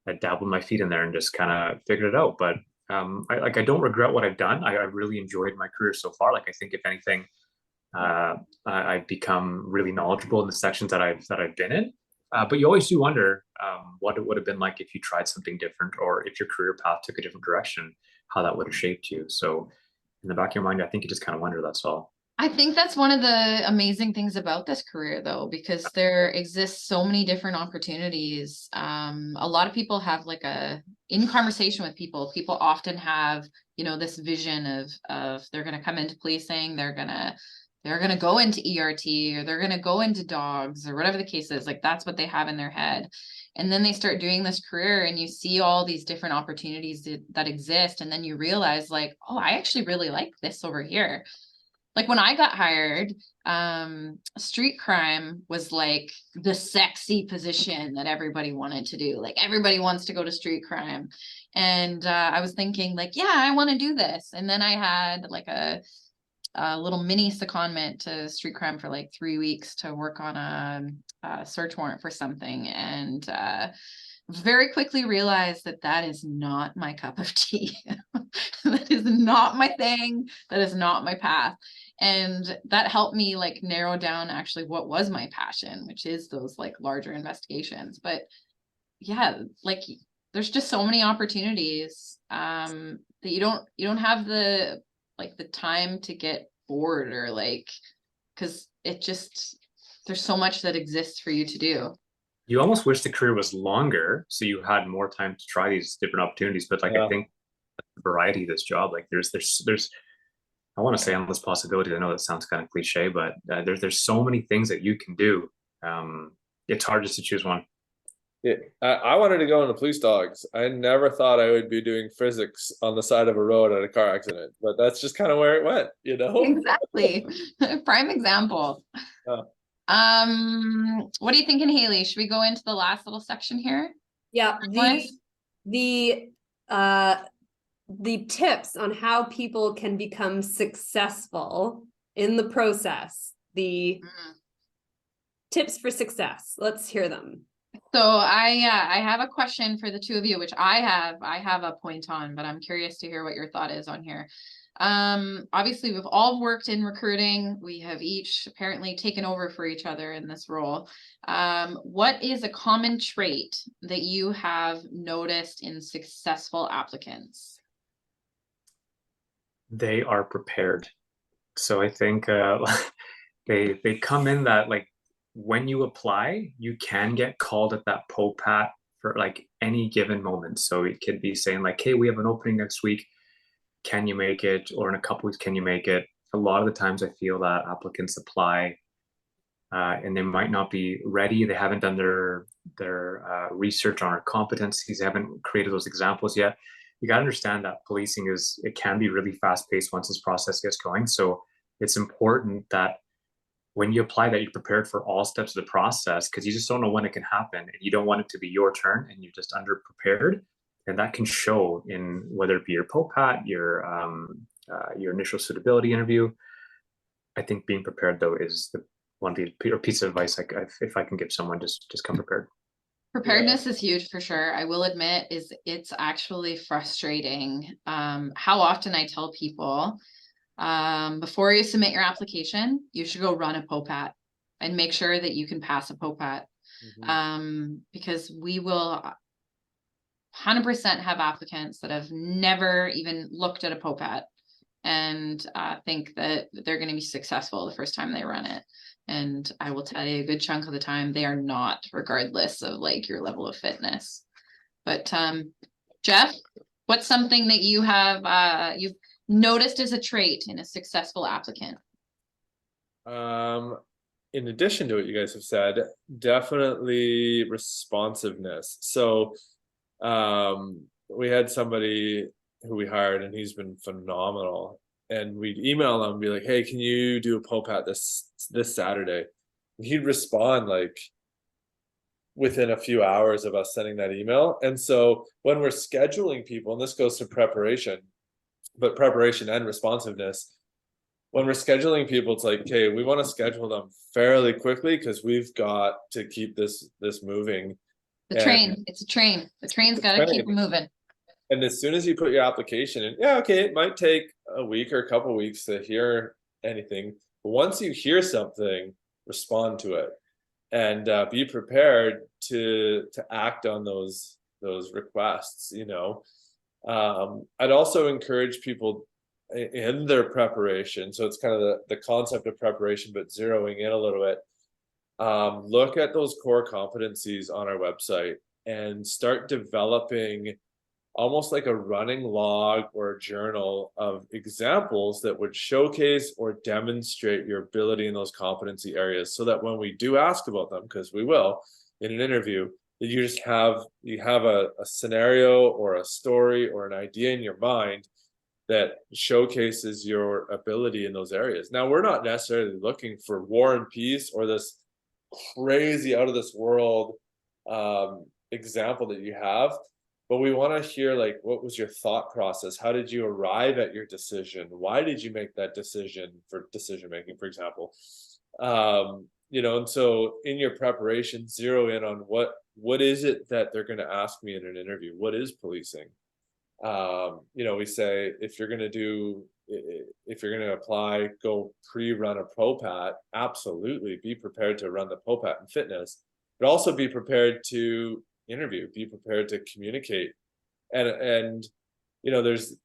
I dabbled my feet in there and just kind of figured it out. But I don't regret what I've done. I really enjoyed my career so far. Like I think if anything, I've become really knowledgeable in the sections that I've been in. But you always do wonder what it would have been like if you tried something different, or if your career path took a different direction, how that would have shaped you. So in the back of your mind, I think you just kind of wonder. That's all. I think that's one of the amazing things about this career, though, because there exists so many different opportunities. A lot of people have in conversation with people often have, this vision of they're going to come into policing, they're going to go into ERT, or they're going to go into dogs, or whatever the case is. Like that's what they have in their head. And then they start doing this career and you see all these different opportunities that exist. And then you realize like, oh, I actually really like this over here. Like when I got hired, street crime was like the sexy position that everybody wanted to do. Like everybody wants to go to street crime. And I was thinking like, yeah, I want to do this. And then I had like a little mini secondment to street crime for like 3 weeks to work on a search warrant for something. And very quickly realized that is not my cup of tea. That is not my thing. That is not my path. And that helped me like narrow down actually what was my passion, which is those like larger investigations. But yeah, like there's just so many opportunities that you don't have the time to get bored, or because there's so much that exists for you to do. You almost wish the career was longer so you had more time to try these different opportunities. But like, yeah. I think the variety of this job, like there's I want to say endless possibilities. I know that sounds kind of cliche, but there's so many things that you can do. It's hard just to choose one. Yeah, I wanted to go into police dogs. I never thought I would be doing physics on the side of a road at a car accident, but that's just kind of where it went, Exactly. Prime example. What are you thinking, Haley? Should we go into the last little section here? Yeah, the tips on how people can become successful in the process. The tips for success. Let's hear them. So I have a question for the two of you, which I have a point on, but I'm curious to hear what your thought is on here. Obviously we've all worked in recruiting. We have each apparently taken over for each other in this role. What is a common trait that you have noticed in successful applicants? They are prepared. So I think they come in that like when you apply, you can get called at that POPAT for like any given moment. So it could be saying like, hey, we have an opening next week. Can you make it? Or in a couple weeks, can you make it? A lot of the times I feel that applicants apply and they might not be ready. They haven't done their research on our competencies. They haven't created those examples yet. You got to understand that policing it can be really fast paced once this process gets going. So it's important that when you apply that, you're prepared for all steps of the process, because you just don't know when it can happen, and you don't want it to be your turn, and you're just underprepared, and that can show in whether it be your POPAT, your initial suitability interview. I think being prepared though is the one piece of advice if I can give someone, just come prepared. Preparedness is huge for sure. I will admit it's actually frustrating. How often I tell people, before you submit your application, you should go run a POPAT and make sure that you can pass a POPAT. Because we will 100% have applicants that have never even looked at a POPAT and think that they're going to be successful the first time they run it. And I will tell you, a good chunk of the time they are not, regardless of like your level of fitness. But Jeff, what's something that you have you've noticed as a trait in a successful applicant? In addition to what you guys have said, definitely responsiveness. So we had somebody who we hired and he's been phenomenal, and we'd email him and be like, hey, can you do a POPAT this Saturday? And he'd respond like within a few hours of us sending that email. And so when we're scheduling people, and this goes to preparation, but preparation and responsiveness, when we're scheduling people, it's like, okay, we want to schedule them fairly quickly because we've got to keep this moving. It's a train. The train's got to keep moving. And as soon as you put your application in, yeah, okay, it might take a week or a couple of weeks to hear anything. But once you hear something, respond to it, and be prepared to act on those requests. I'd also encourage people in their preparation. So it's kind of the concept of preparation, but zeroing in a little bit. Look at those core competencies on our website and start developing almost like a running log or a journal of examples that would showcase or demonstrate your ability in those competency areas, so that when we do ask about them, because we will in an interview, that you have a scenario or a story or an idea in your mind that showcases your ability in those areas. Now, we're not necessarily looking for war and peace or this crazy out of this world example that you have, but we want to hear, like, what was your thought process? How did you arrive at your decision? Why did you make that decision, for decision making, for example? And so in your preparation, zero in on what is it that they're going to ask me in an interview? What is policing? We say, if you're going to apply, go pre-run a POPAT. Absolutely, be prepared to run the POPAT in fitness, but also be prepared to interview, be prepared to communicate. And there's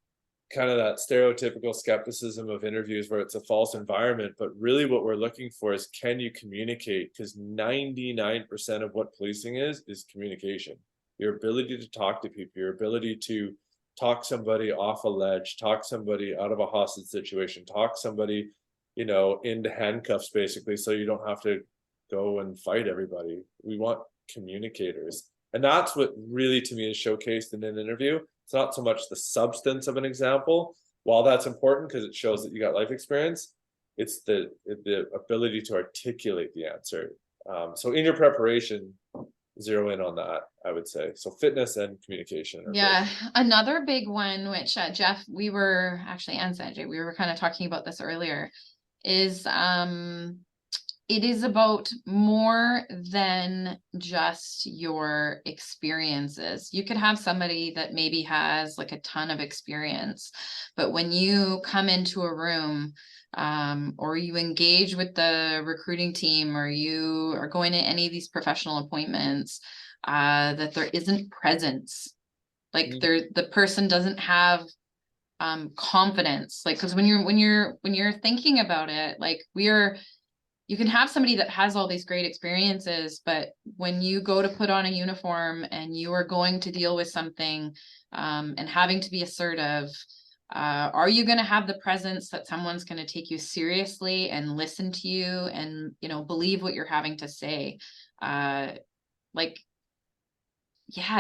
kind of that stereotypical skepticism of interviews where it's a false environment, but really what we're looking for is, can you communicate? Because 99% of what policing is communication. Your ability to talk to people, your ability to talk somebody off a ledge, talk somebody out of a hostage situation, talk somebody, into handcuffs, basically, so you don't have to go and fight everybody. We want communicators. And that's what really, to me, is showcased in an interview. It's not so much the substance of an example, while that's important because it shows that you got life experience. It's the ability to articulate the answer. So in your preparation, zero in on that, I would say. So fitness and communication. Yeah, another big one, which Jeff, we were actually, and Sanjay, we were kind of talking about this earlier, is it is about more than just your experiences. You could have somebody that maybe has like a ton of experience, but when you come into a room, or you engage with the recruiting team, or you are going to any of these professional appointments, that there isn't presence. Like the person doesn't have confidence. Like, because when you're thinking about it, like, you can have somebody that has all these great experiences, but when you go to put on a uniform and you are going to deal with something, and having to be assertive, are you going to have the presence that someone's going to take you seriously and listen to you and, believe what you're having to say? Yeah,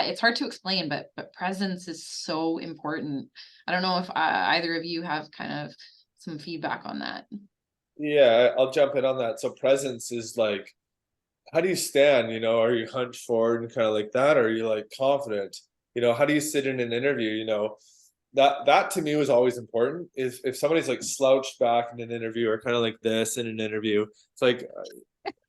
it's hard to explain, but presence is so important. I don't know if either of you have kind of some feedback on that. Yeah, I'll jump in on that. So presence is like, how do you stand? You know, are you hunched forward and kind of like that? Or are you like confident? You know, how do you sit in an interview? You know, that to me was always important. Is if somebody's like slouched back in an interview or kind of like this in an interview, it's like,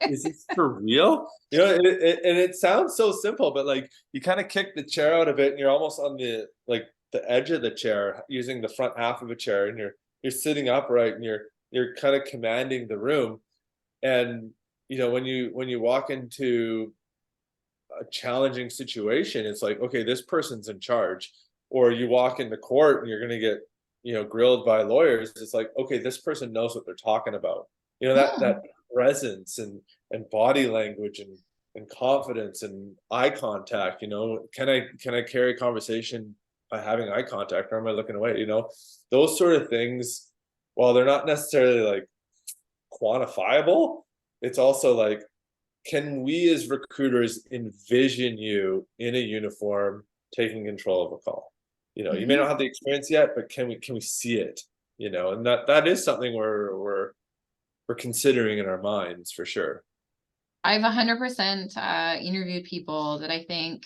is this for real? You know, and it sounds so simple, but like you kind of kick the chair out of it and you're almost on the like the edge of the chair using the front half of a chair, and you're sitting upright and you're kind of commanding the room. And you know, when you walk into a challenging situation, it's like, okay, this person's in charge. Or you walk into court and you're going to get, you know, grilled by lawyers. It's like, okay, this person knows what they're talking about. You know, that presence and body language and confidence and eye contact. You know, can I carry a conversation by having eye contact, or am I looking away? You know, those sort of things, while they're not necessarily like quantifiable, it's also like, can we as recruiters envision you in a uniform taking control of a call? You know, you may not have the experience yet, but can we see it? You know, and that is something we're considering in our minds for sure. I've 100% interviewed people that I think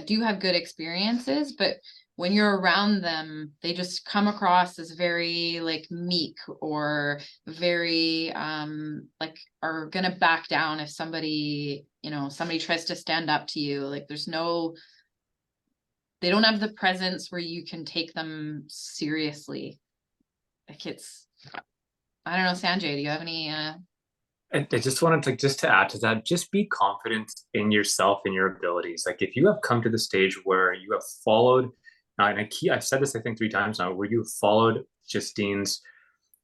do have good experiences, but when you're around them, they just come across as very like meek, or very like are gonna back down if somebody, you know, somebody tries to stand up to you. Like there's no, they don't have the presence where you can take them seriously. Like it's, I don't know, Sanjay, do you have any I just wanted to just to add to that, just be confident in yourself and your abilities. Like if you have come to the stage where you have followed, I've said this I think 3 times now, where you followed Justine's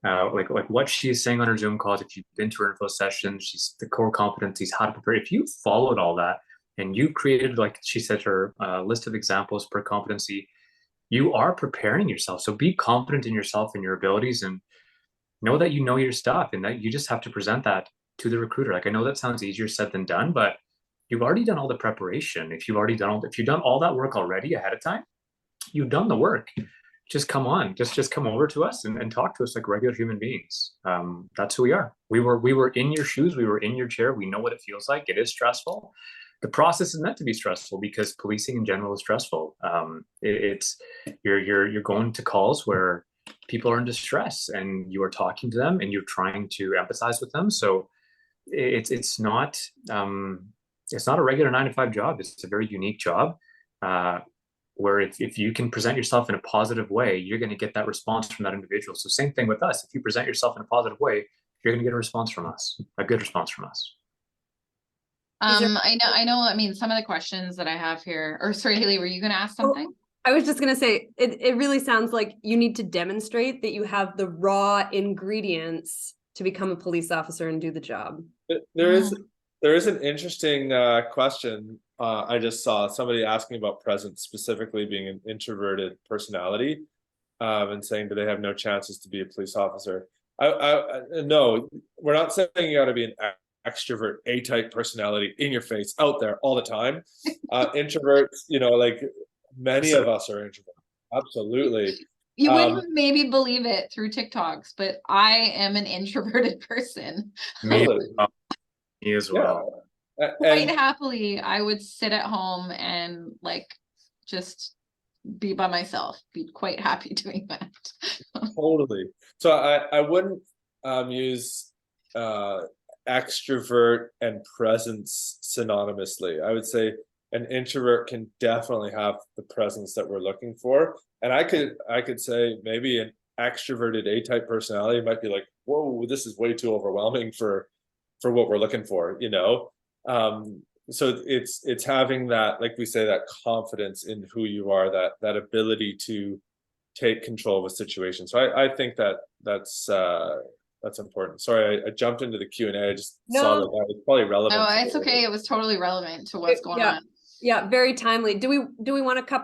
like what she's saying on her Zoom calls, if you've been to her info sessions, she's the core competencies, how to prepare. If you followed all that and you created, like she said, her list of examples per competency, you are preparing yourself. So be confident in yourself and your abilities, and know that you know your stuff, and that you just have to present that to the recruiter. Like I know that sounds easier said than done, but you've already done all the preparation. If you've done all that work already ahead of time, you've done the work. Just come on, just come over to us and talk to us like regular human beings. That's who we are. We were in your shoes, we were in your chair. We know what it feels like. It is stressful. The process is meant to be stressful because policing in general is stressful. It's you're going to calls where people are in distress and you are talking to them and you're trying to empathize with them. So it's not a regular 9 to 5 job. It's a very unique job. Where if you can present yourself in a positive way, you're going to get that response from that individual. So same thing with us. If you present yourself in a positive way, you're going to get a response from us, a good response from us. I know, I mean, some of the questions that I have here, or sorry, Haley, were you going to ask something? I was just going to say, it really sounds like you need to demonstrate that you have the raw ingredients to become a police officer and do the job. There is an interesting question. I just saw somebody asking about presence, specifically being an introverted personality, and saying, do they have no chances to be a police officer? No, we're not saying you got to be an extrovert, A-type personality in your face out there all the time. Introverts, you know, like many of us are introverts. Absolutely. You wouldn't maybe believe it through TikToks, but I am an introverted person. Me as well. Yeah. Quite happily, I would sit at home and like just be by myself. Be quite happy doing that. Totally. So I wouldn't use extrovert and presence synonymously. I would say an introvert can definitely have the presence that we're looking for. And I could say maybe an extroverted A-type personality might be like, whoa, this is way too overwhelming for what we're looking for, you know? So it's having that, like we say, that confidence in who you are, that ability to take control of a situation. So I think that's important. Sorry, I jumped into the Q&A. I just saw that was probably relevant. No, it's okay. It was totally relevant to what's going on. Yeah, very timely. Do we want to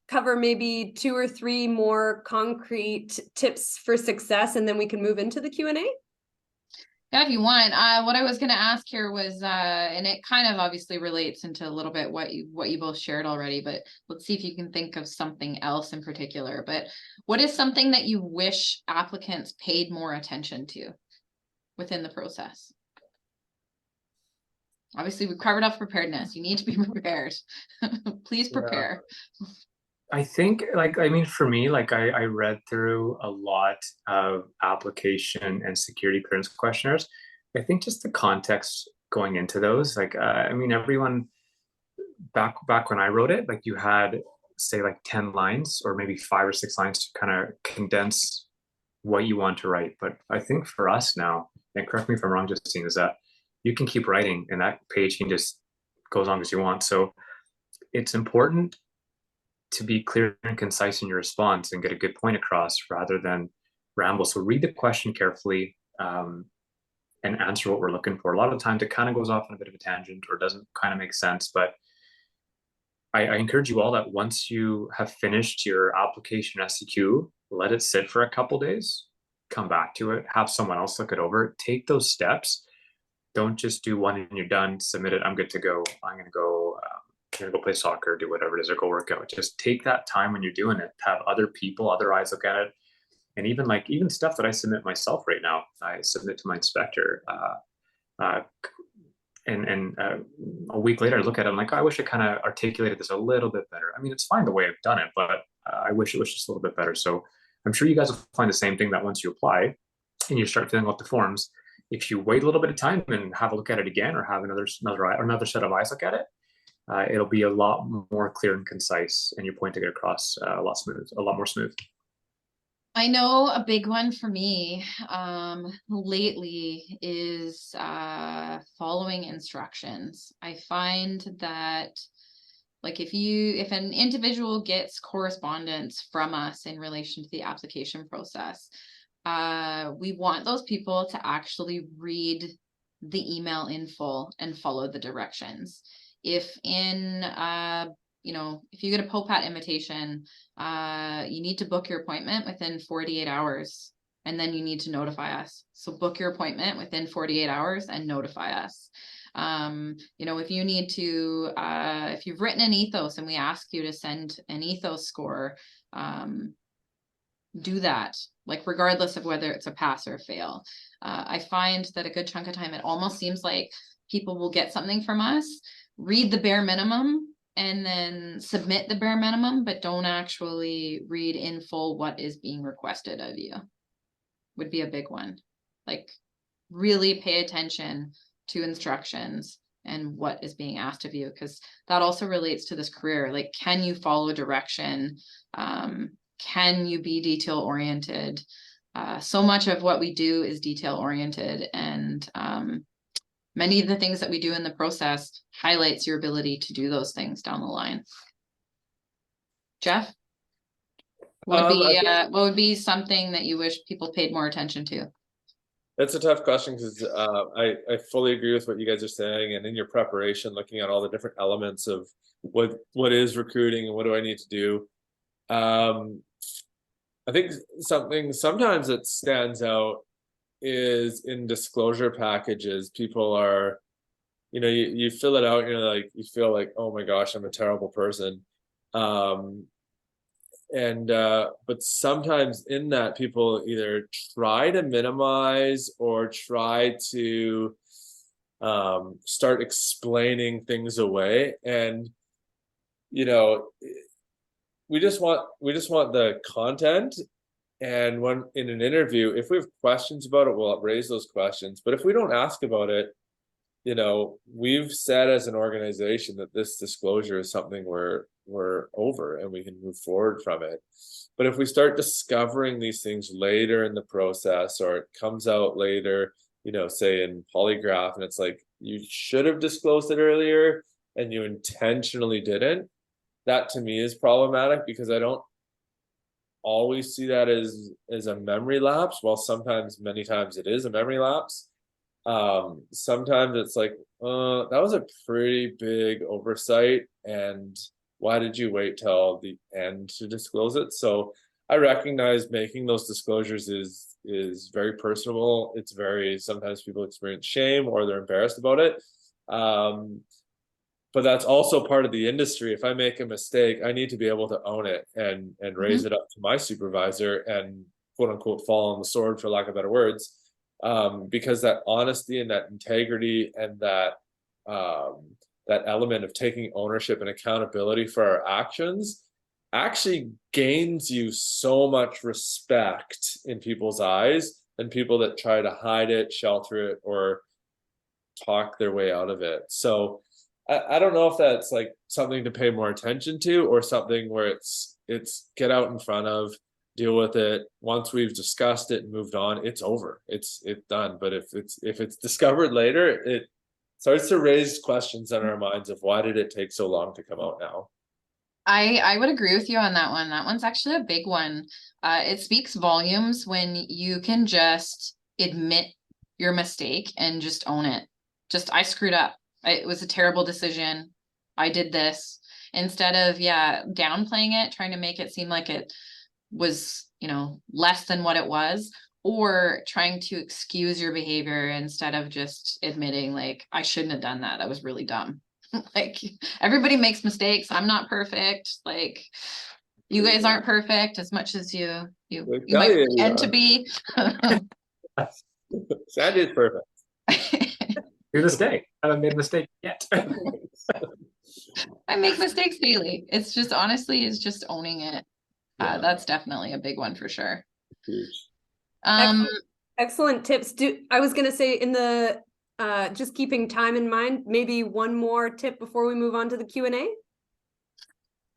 cover maybe 2 or 3 more concrete tips for success, and then we can move into the Q&A? Yeah, if you want. What I was going to ask here was, and it kind of obviously relates into a little bit what you both shared already, but let's see if you can think of something else in particular. But what is something that you wish applicants paid more attention to? within the process? Obviously, we've covered up preparedness. You need to be prepared. Please prepare. I think, like, I mean, for me, like, I read through a lot of application and security clearance questionnaires. I think just the context going into those, like, I mean, everyone back when I wrote it, like, you had, say, like 10 lines or maybe 5 or 6 lines to kind of condense what you want to write. But I think for us now, and correct me if I'm wrong, Justine, is that you can keep writing and that page can just go as long as you want. So it's important to be clear and concise in your response and get a good point across rather than ramble. So read the question carefully and answer what we're looking for. A lot of the times it kind of goes off on a bit of a tangent or doesn't kind of make sense, but I encourage you all that once you have finished your application SEQ, let it sit for a couple days, come back to it, have someone else look it over, take those steps. Don't just do one and you're done, submit it, I'm good to go. I'm gonna go play soccer, do whatever it is, or go work out. Just take that time when you're doing it, have other people, other eyes look at it. And even stuff that I submit myself right now, I submit to my inspector. And a week later, I look at it, I'm like, oh, I wish I kind of articulated this a little bit better. I mean, it's fine the way I've done it, but I wish it was just a little bit better. So I'm sure you guys will find the same thing, that once you apply and you start filling out the forms, if you wait a little bit of time and have a look at it again, or have another set of eyes look at it, it'll be a lot more clear and concise, and your point to get across a lot more smooth. I know a big one for me lately is following instructions. I find that, like, if an individual gets correspondence from us in relation to the application process, we want those people to actually read the email in full and follow the directions. If if you get a POPAT invitation, you need to book your appointment within 48 hours, and then you need to notify us. So book your appointment within 48 hours and notify us. If you need to, if you've written an ethos and we ask you to send an ethos score, do that, like, regardless of whether it's a pass or a fail. I find that a good chunk of time, it almost seems like people will get something from us, read the bare minimum, and then submit the bare minimum, but don't actually read in full what is being requested of you. Would be a big one. Like, really pay attention to instructions and what is being asked of you, because that also relates to this career. Like, can you follow direction? Can you be detail oriented? So much of what we do is detail oriented, and many of the things that we do in the process highlights your ability to do those things down the line. Jeff, what would be something that you wish people paid more attention to? That's a tough question, because I fully agree with what you guys are saying. And in your preparation, looking at all the different elements of what is recruiting and what do I need to do, I think sometimes that stands out is in disclosure packages. People are, you fill it out, you feel like, oh my gosh, I'm a terrible person. But sometimes in that, people either try to minimize or try to start explaining things away. And we just want the content. And when in an interview, if we have questions about it, we'll raise those questions. But if we don't ask about it, we've said as an organization that this disclosure is something we're over and we can move forward from it. But if we start discovering these things later in the process, or it comes out later, say in polygraph, and it's like, you should have disclosed it earlier and you intentionally didn't, that to me is problematic, because I don't always see that as a memory lapse. While many times it is a memory lapse. Sometimes it's like, that was a pretty big oversight, and why did you wait till the end to disclose it? So I recognize making those disclosures is very personal. Sometimes people experience shame or they're embarrassed about it. But that's also part of the industry. If I make a mistake, I need to be able to own it and raise it up to my supervisor and quote unquote fall on the sword, for lack of better words. because that honesty and that integrity and that element of taking ownership and accountability for our actions actually gains you so much respect in people's eyes than people that try to hide it, shelter it, or talk their way out of it. So I don't know if that's like something to pay more attention to, or something where it's get out in front of, deal with it. Once we've discussed it and moved on, it's over. It's done. But if it's discovered later, it starts to raise questions in our minds of why did it take so long to come out now? I would agree with you on that one. That one's actually a big one. It speaks volumes when you can just admit your mistake and just own it. Just, I screwed up. It was a terrible decision. I did this. Instead of, downplaying it, trying to make it seem like it was, less than what it was, or trying to excuse your behavior instead of just admitting, like, I shouldn't have done that. That was really dumb. Like, everybody makes mistakes. I'm not perfect. Like, you guys aren't perfect as much as you might pretend to be. Sandy is perfect. To this day, I haven't made a mistake yet. I make mistakes daily. It's just, honestly, it's just owning it. Yeah. That's definitely a big one for sure. Huge. Excellent tips. I was gonna say, in the just keeping time in mind, maybe one more tip before we move on to the Q&A.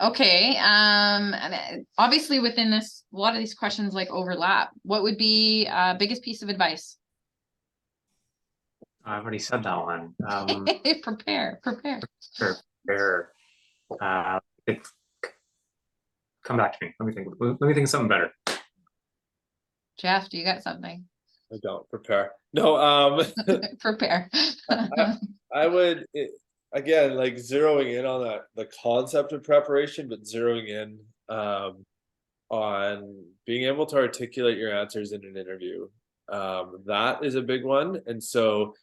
Okay. And obviously within this, a lot of these questions like overlap. What would be biggest piece of advice? I've already said that one. Prepare. Prepare. Come back to me. Let me think of something better. Jeff, do you got something? I don't prepare. No, Prepare. I would, again, like zeroing in on the concept of preparation, but zeroing in on being able to articulate your answers in an interview. That is a big one. And so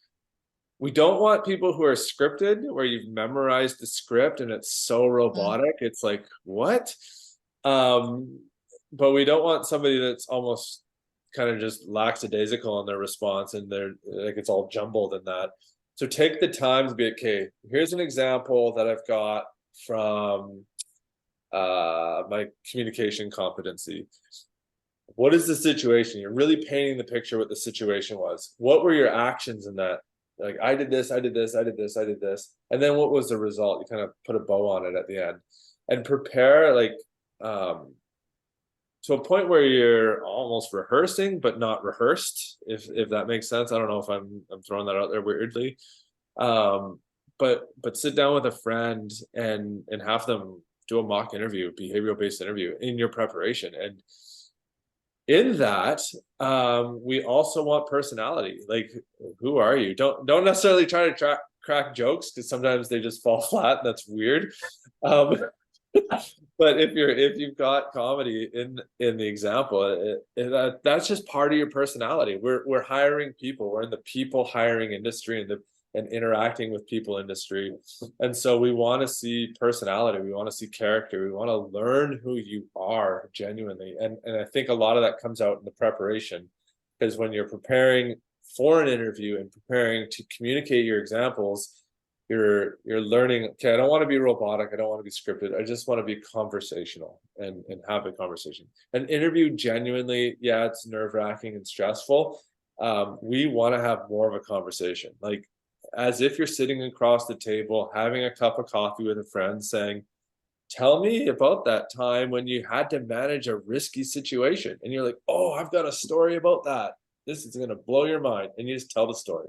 we don't want people who are scripted, where you've memorized the script and it's so robotic. It's like, what? But we don't want somebody that's almost kind of just lackadaisical in their response, and they're like, it's all jumbled in that. So take the time to be, okay, here's an example that I've got from my communication competency. What is the situation? You're really painting the picture what the situation was. What were your actions in that? Like, I did this, I did this, I did this, I did this. And then what was the result? You kind of put a bow on it at the end. And prepare, like, to a point where you're almost rehearsing, but not rehearsed, if that makes sense. I don't know if I'm throwing that out there weirdly. But sit down with a friend and have them do a mock interview, behavioral based interview in your preparation. And in that, we also want personality. Like, who are you? Don't necessarily try to crack jokes, because sometimes they just fall flat. That's weird. But if you've got comedy in the example, that's just part of your personality. We're hiring people. We're in the people hiring industry and interacting with people industry. And so we want to see personality. We want to see character. We want to learn who you are genuinely. And I think a lot of that comes out in the preparation, because when you're preparing for an interview and preparing to communicate your examples, you're learning, okay, I don't want to be robotic. I don't want to be scripted. I just want to be conversational and have a conversation. An interview, genuinely, yeah, it's nerve-wracking and stressful. We want to have more of a conversation, like as if you're sitting across the table, having a cup of coffee with a friend, saying, tell me about that time when you had to manage a risky situation. And you're like, oh, I've got a story about that. This is going to blow your mind. And you just tell the story.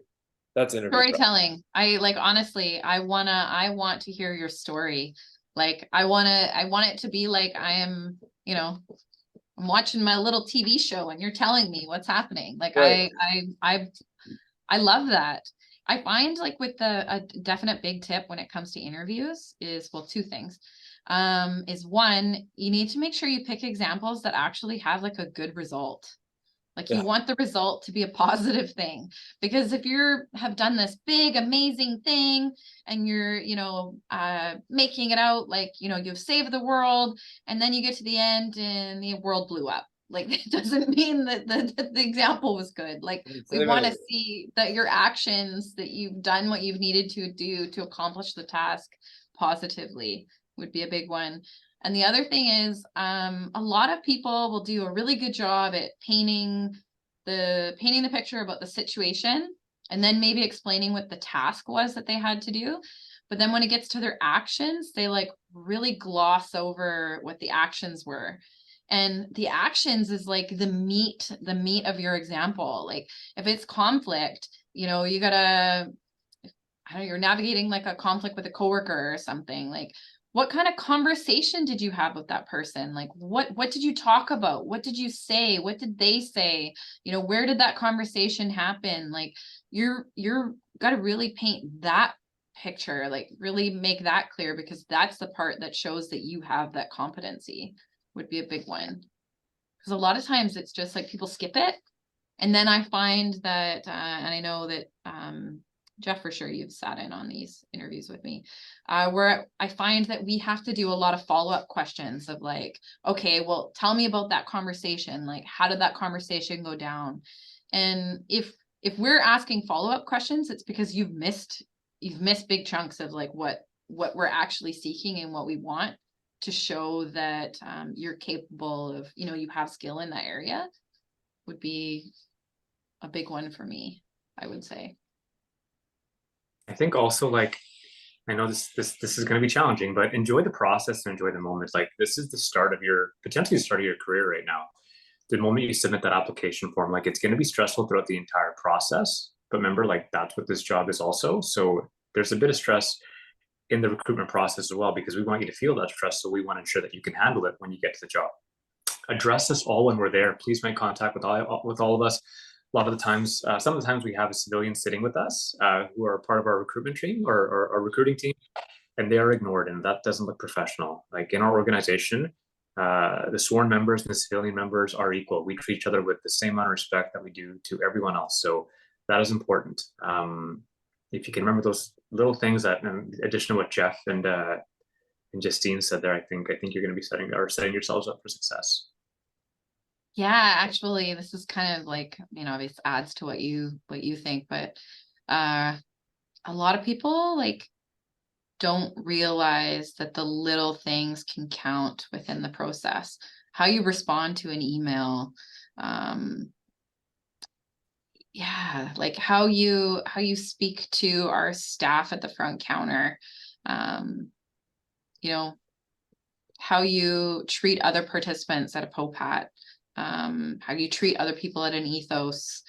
That's interview storytelling. Honestly, I want to hear your story. Like, I want it to be like I am, I'm watching my little TV show and you're telling me what's happening. Like, right. I love that. I find, like, with a definite big tip when it comes to interviews is, well, two things. Is one, you need to make sure you pick examples that actually have like a good result. Like, you want the result to be a positive thing, because if have done this big, amazing thing and you're, making it out like, you've saved the world, and then you get to the end and the world blew up. Like, that doesn't mean that the example was good. Like, we want to see that your actions, that you've done what you've needed to do to accomplish the task positively, would be a big one. And the other thing is, a lot of people will do a really good job at painting the picture about the situation, and then maybe explaining what the task was that they had to do. But then when it gets to their actions, they like really gloss over what the actions were. And the actions is like the meat of your example. Like, if it's conflict, you know, you gotta, I don't know, you're navigating like a conflict with a coworker or something. Like, what kind of conversation did you have with that person? Like, what did you talk about? What did you say? What did they say? You know, where did that conversation happen? Like, you're got to really paint that picture, like really make that clear, because that's the part that shows that you have that competency, would be a big one. Because a lot of times it's just like people skip it. And then I find that, and I know that, Jeff, for sure, you've sat in on these interviews with me, where I find that we have to do a lot of follow-up questions of like, okay, well, tell me about that conversation. Like, how did that conversation go down? And if we're asking follow-up questions, it's because you've missed big chunks of like what we're actually seeking and what we want to show that you're capable of, you know, you have skill in that area, would be a big one for me, I would say. I think also, like, I know this is going to be challenging, but enjoy the process and enjoy the moment. Like, this is the start of your, potentially the start of your career right now. The moment you submit that application form, like, it's going to be stressful throughout the entire process. But remember, like, that's what this job is also. So there's a bit of stress in the recruitment process as well, because we want you to feel that stress. So we want to ensure that you can handle it when you get to the job. Address us all when we're there. Please make contact with all of us. A lot of the times, some of the times we have a civilian sitting with us who are part of our recruitment team or our recruiting team, and they are ignored, and that doesn't look professional. Like, in our organization, the sworn members and the civilian members are equal. We treat each other with the same amount of respect that we do to everyone else. So that is important. If you can remember those little things, that in addition to what Jeff and Justine said there, I think you're going to be setting yourselves up for success. Yeah, actually, this is kind of like, you know, this adds to what you think, but a lot of people like don't realize that the little things can count within the process. How you respond to an email, yeah, like how you speak to our staff at the front counter, you know, how you treat other participants at a POPAT, how you treat other people at an ethos.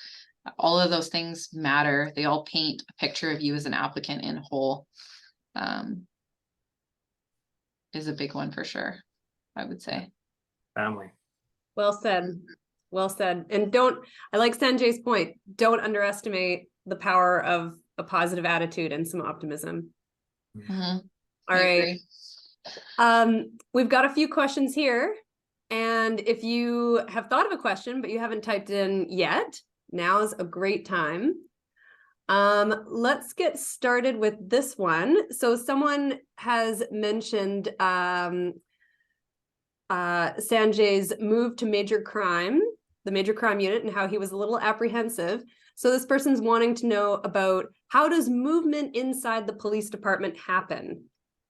All of those things matter. They all paint a picture of you as an applicant in whole. Is a big one for sure, I would say. Family. Well said. Well said. And I like Sanjay's point, don't underestimate the power of a positive attitude and some optimism. Mm-hmm. All right. We've got a few questions here. And if you have thought of a question, but you haven't typed in yet, now's a great time. Let's get started with this one. So someone has mentioned Sanjay's move to the major crime unit, and how he was a little apprehensive. So this person's wanting to know about, how does movement inside the police department happen?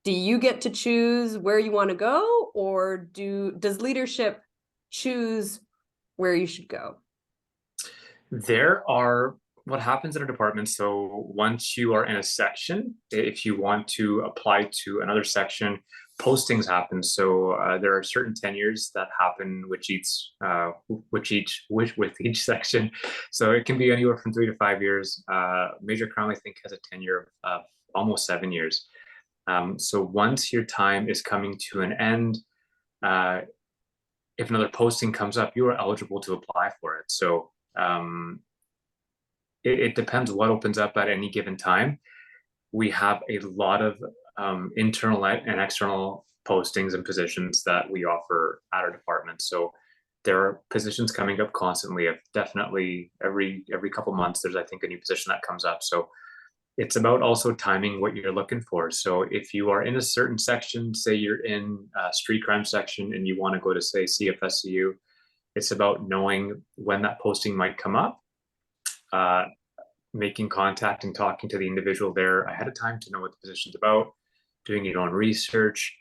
Do you get to choose where you want to go, or does leadership choose where you should go? What happens in a department, so once you are in a section, if you want to apply to another section, postings happen. So there are certain tenures that happen with each section. So it can be anywhere from 3 to 5 years. Major crime, I think, has a tenure of almost 7 years. So once your time is coming to an end, if another posting comes up, you are eligible to apply for it. So it depends what opens up at any given time. We have a lot of internal and external postings and positions that we offer at our department. So there are positions coming up constantly. Definitely every couple months, there's, I think, a new position that comes up. So it's about also timing what you're looking for. So if you are in a certain section, say you're in a street crime section and you want to go to, say, CFSCU, It's about knowing when that posting might come up, making contact and talking to the individual there ahead of time to know what the position's about, doing your own research.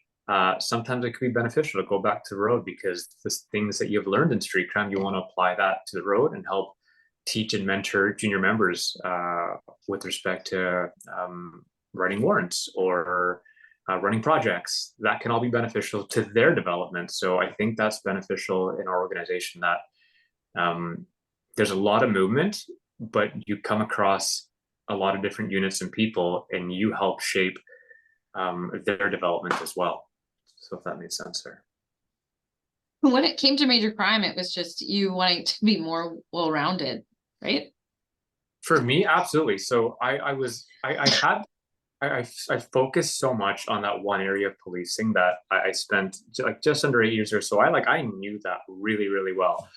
Sometimes it could be beneficial to go back to the road because the things that you've learned in street crime, you want to apply that to the road and help teach and mentor junior members with respect to writing warrants or running projects. That can all be beneficial to their development. So I think that's beneficial in our organization, that there's a lot of movement, but you come across a lot of different units and people, and you help shape their development as well. So if that made sense there. When it came to major crime, it was just you wanting to be more well-rounded, right? For me, absolutely. So I focused so much on that one area of policing that I spent like just under 8 years or so. I knew that really, really well.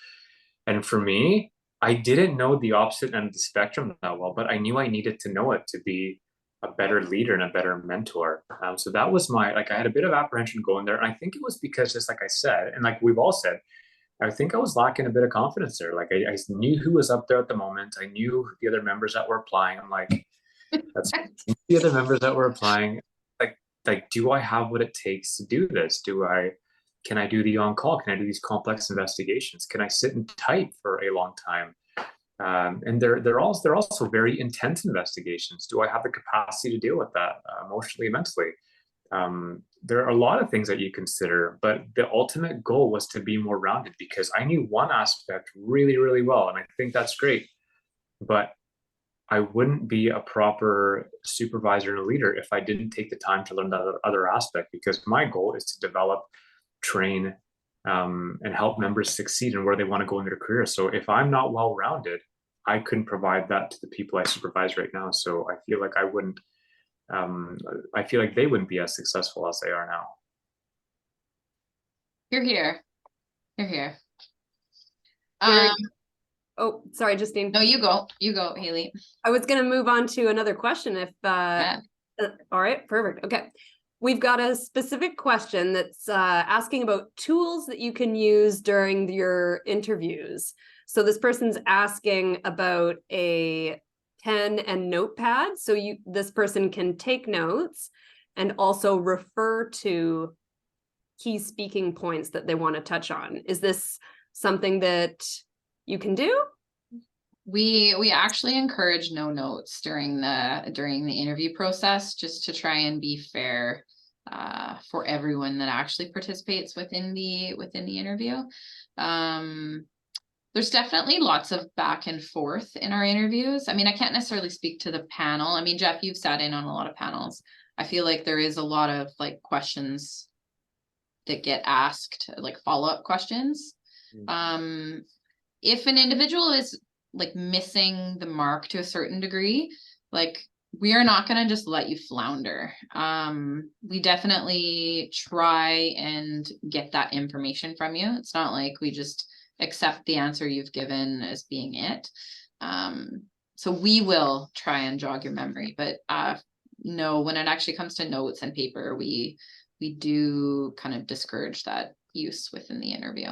And for me, I didn't know the opposite end of the spectrum that well, but I knew I needed to know it to be a better leader and a better mentor. So that was I had a bit of apprehension going there. And I think it was because, just like I said, and like we've all said, I think I was lacking a bit of confidence there. Like I knew who was up there at the moment. I knew the other members that were applying. I'm like, that's the other members that were applying. Like, do I have what it takes to do this? Can I do the on-call? Can I do these complex investigations? Can I sit and type for a long time? And they're also very intense investigations. Do I have the capacity to deal with that emotionally, mentally? There are a lot of things that you consider, but the ultimate goal was to be more rounded because I knew one aspect really, really well, and I think that's great. But I wouldn't be a proper supervisor and a leader if I didn't take the time to learn that other aspect, because my goal is to develop, train, and help members succeed in where they want to go in their career. So if I'm not well-rounded, I couldn't provide that to the people I supervise right now. So I feel like I feel like they wouldn't be as successful as they are now. You're here. You're here. Oh, sorry, Justine. No, you go, Haley. I was going to move on to another question if, Yeah. All right, perfect. Okay. We've got a specific question that's asking about tools that you can use during your interviews. So this person's asking about a pen and notepad. So this person can take notes and also refer to key speaking points that they want to touch on. Is this something that you can do? We actually encourage no notes during the interview process, just to try and be fair for everyone that actually participates within the interview. There's definitely lots of back and forth in our interviews. I mean, I can't necessarily speak to the panel. I mean, Jeff, you've sat in on a lot of panels. I feel like there is a lot of like questions that get asked, like follow-up questions. If an individual is like missing the mark to a certain degree, like we are not going to just let you flounder. We definitely try and get that information from you. It's not like we just accept the answer you've given as being it. So we will try and jog your memory, but no, when it actually comes to notes and paper, we do kind of discourage that use within the interview.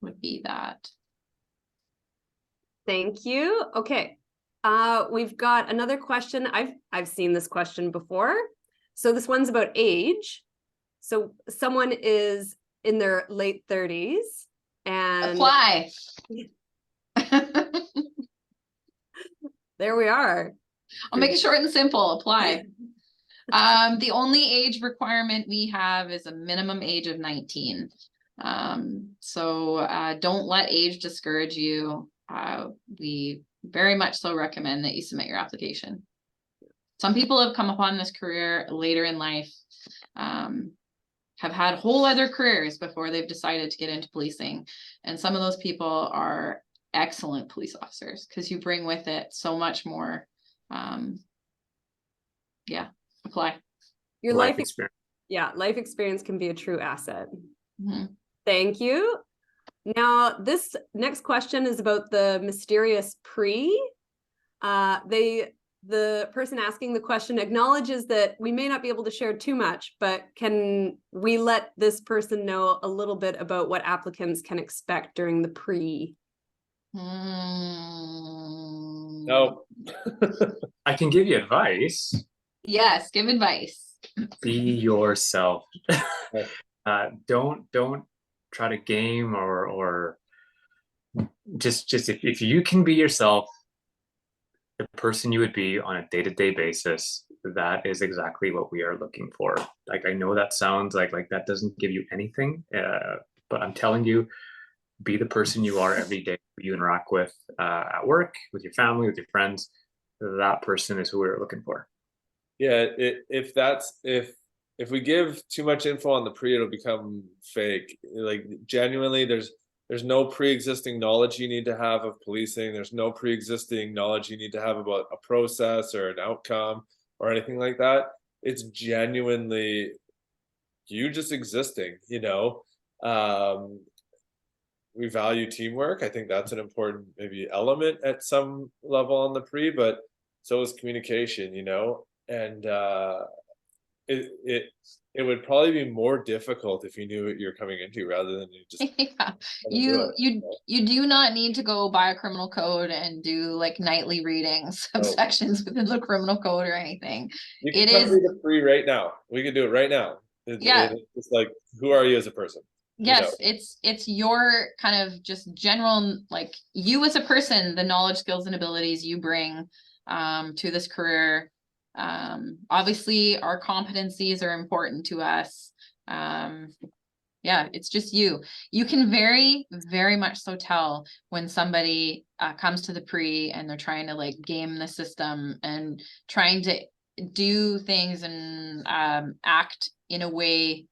Would be that. Thank you. Okay. We've got another question. I've seen this question before. So this one's about age. So someone is in their late 30s and apply. There we are. I'll make it short and simple. Apply. The only age requirement we have is a minimum age of 19. So don't let age discourage you. We very much so recommend that you submit your application. Some people have come upon this career later in life, have had whole other careers before they've decided to get into policing. And some of those people are excellent police officers because you bring with it so much more. Yeah, apply. Your life experience. Yeah, life experience can be a true asset. Mm-hmm. Thank you. Now, this next question is about the mysterious pre. the person asking the question acknowledges that we may not be able to share too much, but can we let this person know a little bit about what applicants can expect during the pre? No. I can give you advice. Yes, give advice. Be yourself. Don't try to game or just if you can be yourself, the person you would be on a day-to-day basis, that is exactly what we are looking for. Like, I know that sounds like that doesn't give you anything, but I'm telling you, be the person you are every day you interact with, at work, with your family, with your friends. That person is who we're looking for. Yeah, if we give too much info on the pre, it'll become fake. Like, genuinely, there's no pre-existing knowledge you need to have of policing. There's no pre-existing knowledge you need to have about a process or an outcome or anything like that. It's genuinely you just existing, you know. We value teamwork. I think that's an important maybe element at some level on the pre, but so is communication, you know. And it would probably be more difficult if you knew what you're coming into rather than you just Yeah. You do not need to go buy a criminal code and do like nightly readings of No. sections within the criminal code or anything. You can It come is- read the pre right now. We can do it right now. Yeah. It's like, who are you as a person? Yes, it's your kind of just general, like, you as a person, the knowledge, skills, and abilities you bring to this career. Obviously our competencies are important to us. Yeah, it's just you. You can very, very much so tell when somebody comes to the pre and they're trying to like game the system and trying to do things and act in a way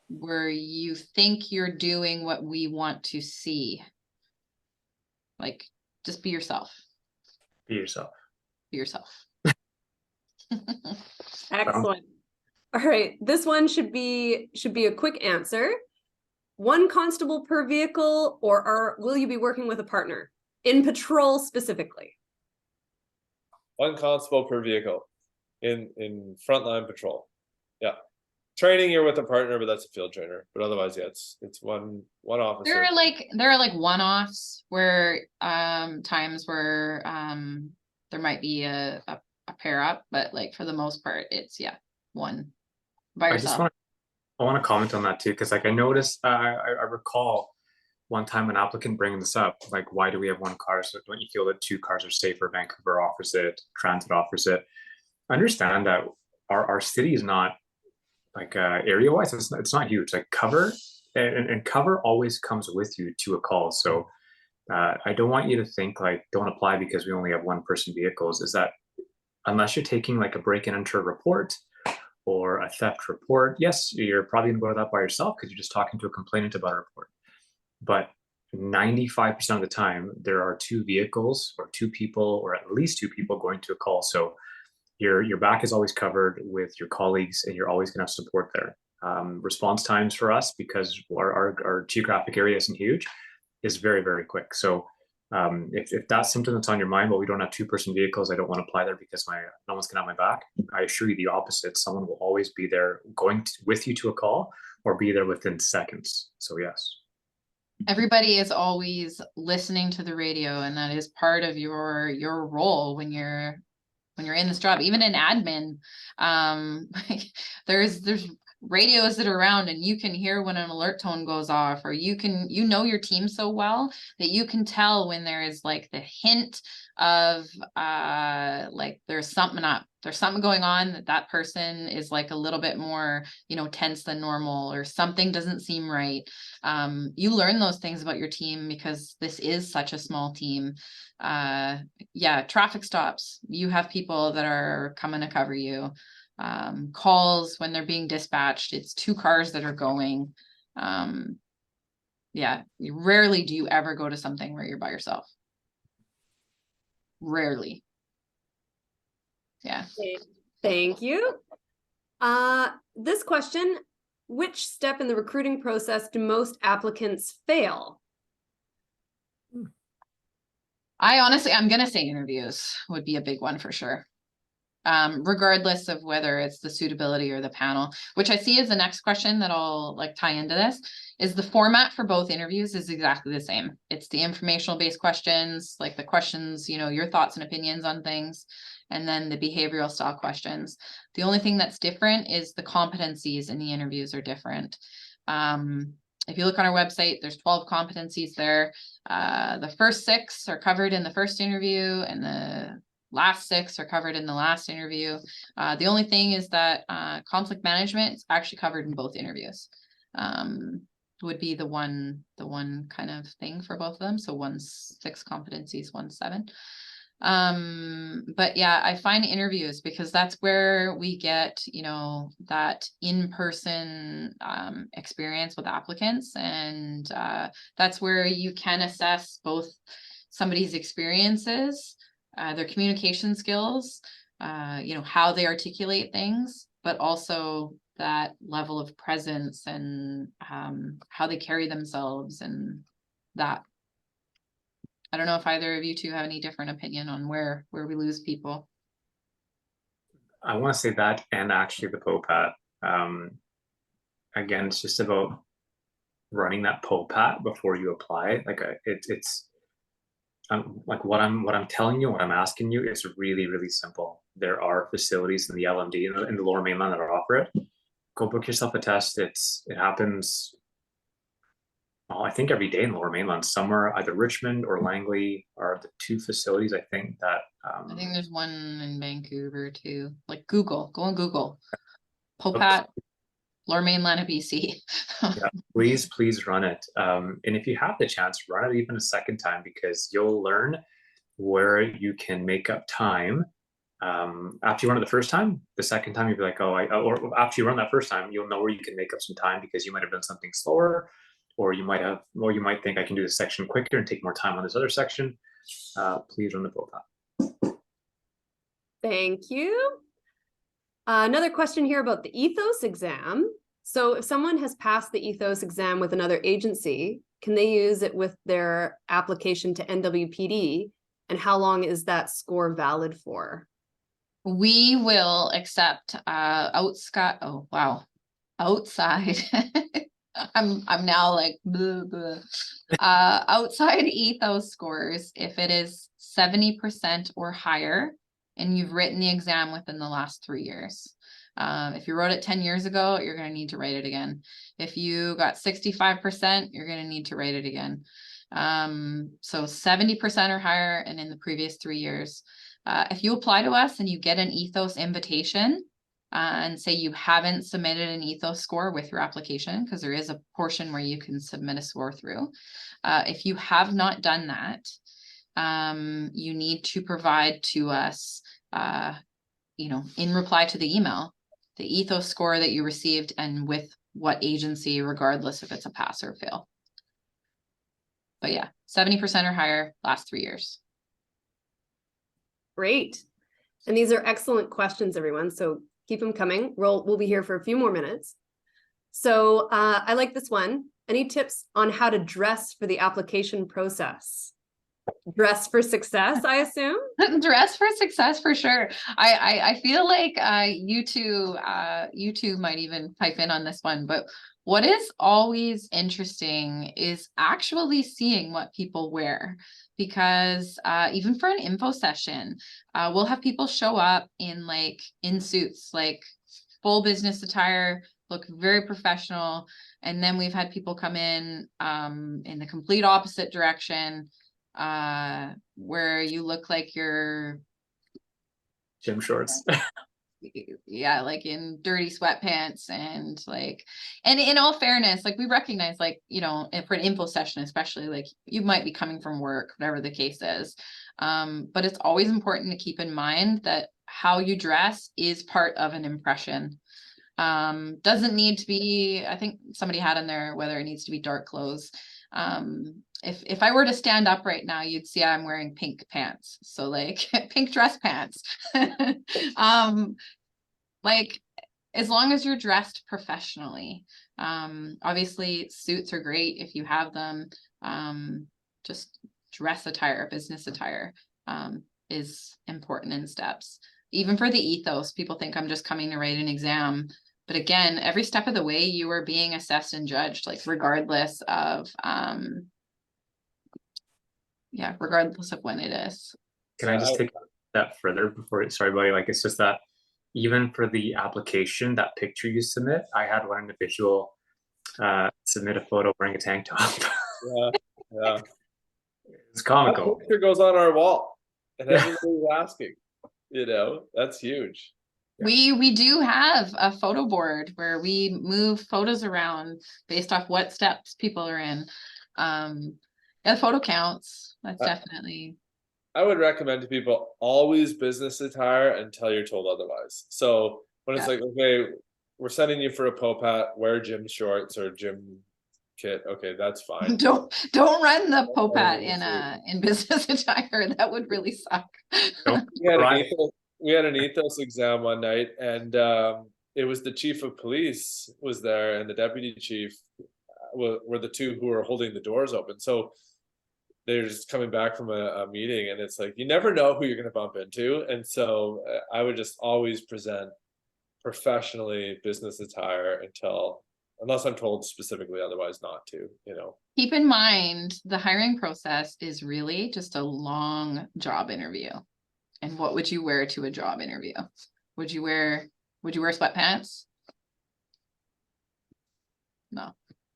where you think you're doing what we want to see. Like, just be yourself. Be yourself. Be yourself. Excellent. All right, this one should be a quick answer. One constable per vehicle, or will you be working with a partner in patrol specifically? One constable per vehicle in frontline patrol. Yeah. Training, you're with a partner, but that's a field trainer. But otherwise, yeah, it's one officer. There are like one-offs where times where there might be a pair up, but like for the most part, it's one by yourself. I want to comment on that too, because like I noticed, I recall one time an applicant bringing this up, like, why do we have one car? So don't you feel that two cars are safer? Vancouver offers it, transit offers it. I understand that our city is not like area wise, it's not huge. Like cover and cover always comes with you to a call. So I don't want you to think like don't apply because we only have one person vehicles. Is that unless you're taking like a break and enter report or a theft report, yes, you're probably gonna go to that by yourself because you're just talking to a complainant about a report. But 95% of the time, there are two vehicles or two people, or at least two people going to a call. So your back is always covered with your colleagues, and you're always gonna have support there. Response times for us, because our geographic area isn't huge, is very, very quick. So if that's something that's on your mind, well, we don't have two-person vehicles, I don't want to apply there because no one's gonna have my back. I assure you the opposite. Someone will always be there with you to a call or be there within seconds. So yes. Everybody is always listening to the radio, and that is part of your role when you're in this job. Even in admin, there's radios that are around, and you can hear when an alert tone goes off, or you know your team so well that you can tell when there is like the hint of like there's something going on, that person is like a little bit more tense than normal, or something doesn't seem right. You learn those things about your team because this is such a small team. Traffic stops, you have people that are coming to cover you. Calls when they're being dispatched, it's two cars that are going. Rarely do you ever go to something where you're by yourself. Rarely. Yeah. Thank you. This question, which step in the recruiting process do most applicants fail? I'm gonna say interviews would be a big one for sure. Regardless of whether it's the suitability or the panel, which I see as the next question that I'll like tie into this, is the format for both interviews is exactly the same. It's the informational based questions, like the questions, you know, your thoughts and opinions on things, and then the behavioral style questions. The only thing that's different is the competencies in the interviews are different. If you look on our website, there's 12 competencies there. The first 6 are covered in the first interview, and the last 6 are covered in the last interview. The only thing is that conflict management is actually covered in both interviews. Would be the one kind of thing for both of them. So one's 6 competencies, one's 7. But yeah, I find interviews because that's where we get, you know, that in-person experience with applicants, and that's where you can assess both somebody's experiences, their communication skills, you know, how they articulate things, but also that level of presence and how they carry themselves, and that. I don't know if either of you two have any different opinion on where we lose people. I want to say that, and actually the POPAT. Again, it's just about running that POPAT before you apply. Like it's like what I'm telling you, what I'm asking you is really, really simple. There are facilities in the LMD in the Lower Mainland that offer it. Go book yourself a test. It happens. Well, I think every day in Lower Mainland, somewhere either Richmond or Langley are the 2 facilities. I think that. I think there's one in Vancouver too. Like Google, go on Google. POPAT, Lower Mainland of BC. Yeah, please run it. And if you have the chance, run it even a second time, because you'll learn where you can make up time. After you run it the first time, the second time you'll be like, or after you run that first time, you'll know where you can make up some time, because you might have done something slower, or you might think I can do this section quicker and take more time on this other section. Please run the POPAT. Thank you. Another question here about the ethos exam. So if someone has passed the ethos exam with another agency, can they use it with their application to NWPD? And how long is that score valid for? We will accept outside. Oh wow, outside. I'm now like blah, blah. Outside ethos scores if it is 70% or higher, and you've written the exam within the last 3 years. If you wrote it 10 years ago, you're going to need to write it again. If you got 65%, you're going to need to write it again. So 70% or higher, and in the previous 3 years. If you apply to us and you get an ethos invitation, and say you haven't submitted an ethos score with your application, because there is a portion where you can submit a score through. If you have not done that, you need to provide to us, you know, in reply to the email, the ethos score that you received and with what agency, regardless if it's a pass or fail. But yeah, 70% or higher, last 3 years. Great. And these are excellent questions, everyone. So keep them coming. We'll be here for a few more minutes. So I like this one. Any tips on how to dress for the application process? Dress for success, I assume? Dress for success for sure. I feel like you two might even pipe in on this one, but what is always interesting is actually seeing what people wear, because even for an info session, we'll have people show up in suits, like full business attire, look very professional, and then we've had people come in the complete opposite direction, where you look like you're Gym shorts. Yeah, like in dirty sweatpants, and in all fairness, like we recognize, like, you know, for an info session especially, like you might be coming from work, whatever the case is, but it's always important to keep in mind that how you dress is part of an impression. Doesn't need to be, I think somebody had in there whether it needs to be dark clothes. If I were to stand up right now, you'd see I'm wearing pink pants. So like pink dress pants. Like as long as you're dressed professionally. Obviously suits are great if you have them. Just dress attire, business attire, is important in steps. Even for the ethos, people think I'm just coming to write an exam. But again, every step of the way, you are being assessed and judged, like regardless of, regardless of when it is. Can I just take that further before, sorry, buddy, like, it's just that even for the application, that picture you submit, I had one individual submit a photo wearing a tank top. Yeah. It's That comical. picture goes on our wall, and everybody's asking. That's huge. We do have a photo board where we move photos around based off what steps people are in. The photo counts. That's definitely. I would recommend to people always business attire until you're told otherwise. So when it's like, okay, we're sending you for a Popat, wear gym shorts or gym kit. Okay, that's fine. Don't run the Popat in business attire. That would really suck. We had an ethos exam one night, and it was the chief of police was there, and the deputy chief were the two who were holding the doors open. So they're just coming back from a meeting, and it's like, you never know who you're going to bump into. And so I would just always present professionally business attire unless I'm told specifically otherwise not to, Keep in mind, the hiring process is really just a long job interview. And what would you wear to a job interview? Would you wear sweatpants? No.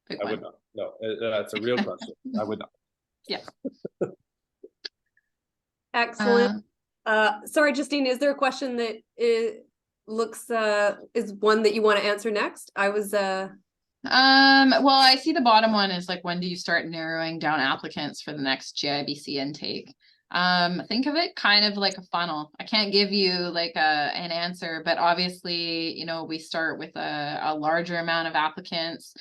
I would not. No, that's a real question. I would not. Yeah. Excellent. Sorry, Justine, is there a question that looks is one that you want to answer next? Well, I see the bottom one is like, when do you start narrowing down applicants for the next GIBC intake? Think of it kind of like a funnel. I can't give you like an answer, but obviously, we start with a larger amount of applicants.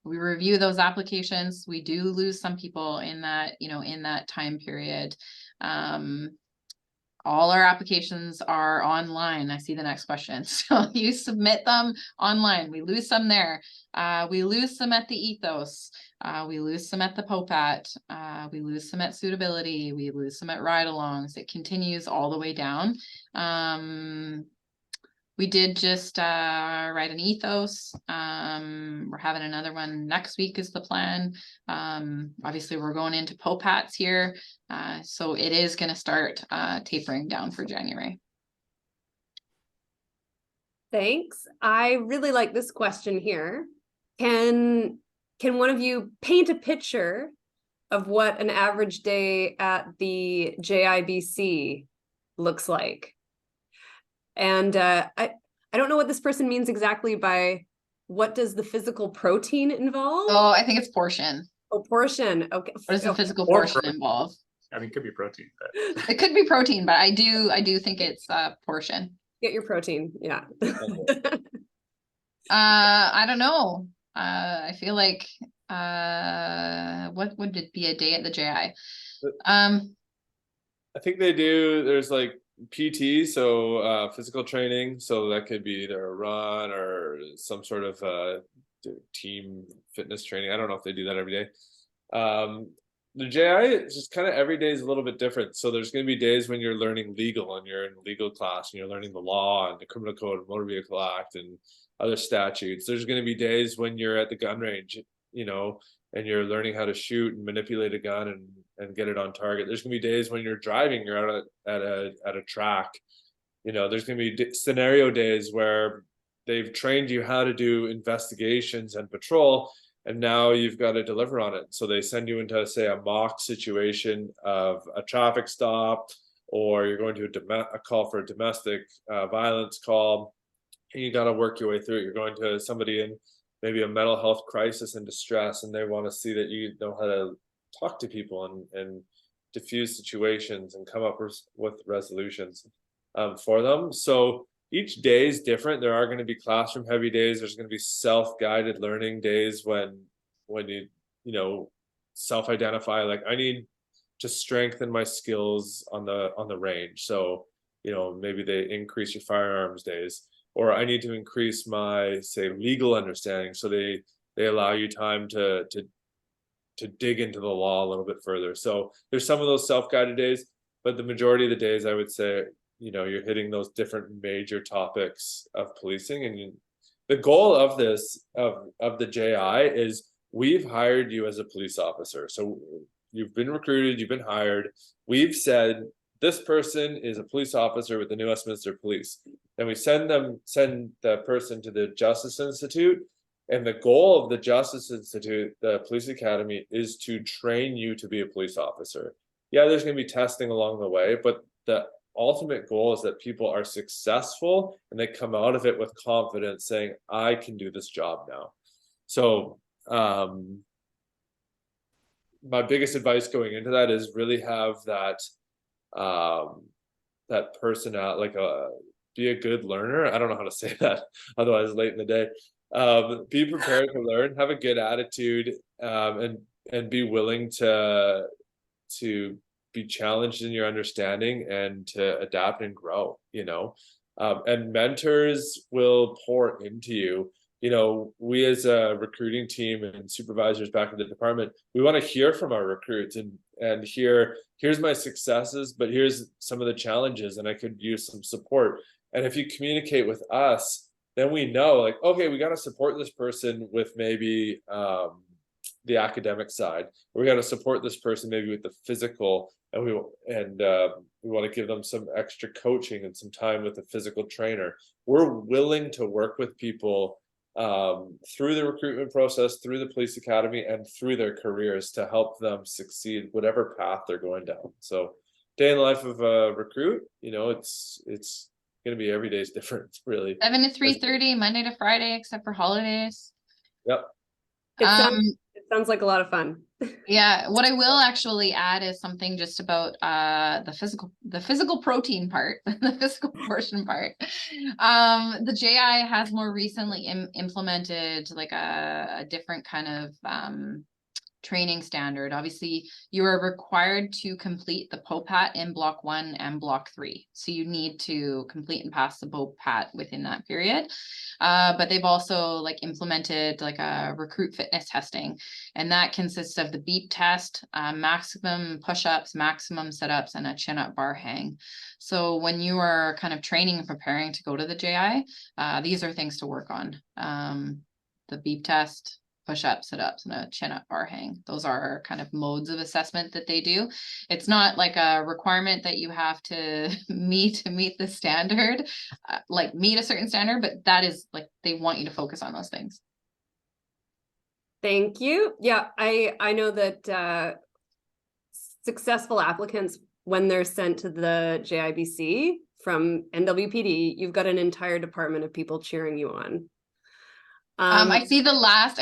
We review those applications. We do lose some people in that time period. All our applications are online. I see the next question. So you submit them online. We lose some there. We lose some at the ethos. We lose some at the Popat. We lose some at suitability. We lose some at ride-alongs. It continues all the way down. We did just write an ethos. We're having another one next week is the plan. Obviously, we're going into Popats here. So it is going to start tapering down for January. Thanks. I really like this question here. Can one of you paint a picture of what an average day at the JIBC looks like? And I don't know what this person means exactly by what does the physical protein involve? Oh, I think it's portion. Oh, portion. Okay. What does the physical portion involve? I mean, it could be protein, but It could be protein, but I do think it's portion. Get your protein. Yeah. I don't know. I feel like what would it be a day at the JI? I think they do. There's like PT, so physical training. So that could be either a run or some sort of team fitness training. I don't know if they do that every day. The JI, it's just kind of every day is a little bit different. So there's going to be days when you're learning legal and you're in legal class and you're learning the law and the criminal code and motor vehicle act and other statutes. There's going to be days when you're at the gun range, and you're learning how to shoot and manipulate a gun and get it on target. There's going to be days when you're driving, you're out at a track. There's going to be scenario days where they've trained you how to do investigations and patrol, and now you've got to deliver on it. So they send you into, say, a mock situation of a traffic stop, or you're going to a call for a domestic violence call, and you got to work your way through it. You're going to somebody in maybe a mental health crisis and distress, and they want to see that you know how to talk to people and diffuse situations and come up with resolutions for them. So each day is different. There are going to be classroom heavy days. There's going to be self-guided learning days when you self-identify, like, I need to strengthen my skills on the range. So maybe they increase your firearms days, or I need to increase my, say, legal understanding. So they allow you time to dig into the law a little bit further. So there's some of those self-guided days, but the majority of the days I would say, you know, you're hitting those different major topics of policing. And the goal of this, of the JI, is we've hired you as a police officer. So you've been recruited, you've been hired. We've said this person is a police officer with the New Westminster Police. Then we send the person to the Justice Institute. And the goal of the Justice Institute, the Police Academy, is to train you to be a police officer. Yeah, there's going to be testing along the way, but the ultimate goal is that people are successful and they come out of it with confidence saying, I can do this job now. So my biggest advice going into that is really have that that personality, like be a good learner. I don't know how to say that, otherwise late in the day. Be prepared to learn, have a good attitude, and be willing to be challenged in your understanding and to adapt and grow, you know. And mentors will pour into you. You know, we as a recruiting team and supervisors back in the department, we want to hear from our recruits and here's my successes, but here's some of the challenges, and I could use some support. And if you communicate with us, then we know, like, okay, we got to support this person with maybe the academic side. We got to support this person maybe with the physical, and we want to give them some extra coaching and some time with a physical trainer. We're willing to work with people through the recruitment process, through the police academy, and through their careers to help them succeed whatever path they're going down. So day in the life of a recruit, you know, it's going to be every day is different, really. 7 to 3:30, Monday to Friday, except for holidays. Yep. It sounds like a lot of fun. Yeah, what I will actually add is something just about the physical protein part, the physical portion part. The JI has more recently implemented like a different kind of training standard. Obviously, you are required to complete the POPAT in block 1 and block 3. So you need to complete and pass the POPAT within that period. But they've also like implemented like a recruit fitness testing, and that consists of the beep test, maximum push-ups, maximum sit-ups, and a chin-up bar hang. So when you are kind of training and preparing to go to the JI, these are things to work on. The beep test, push-ups, sit-ups, and a chin-up bar hang. Those are kind of modes of assessment that they do. It's not like a requirement that you have to meet the standard, like meet a certain standard, but that is like, they want you to focus on those things. Thank you. Yeah, I know that successful applicants, when they're sent to the JIBC from NWPD, you've got an entire department of people cheering you on. I see the last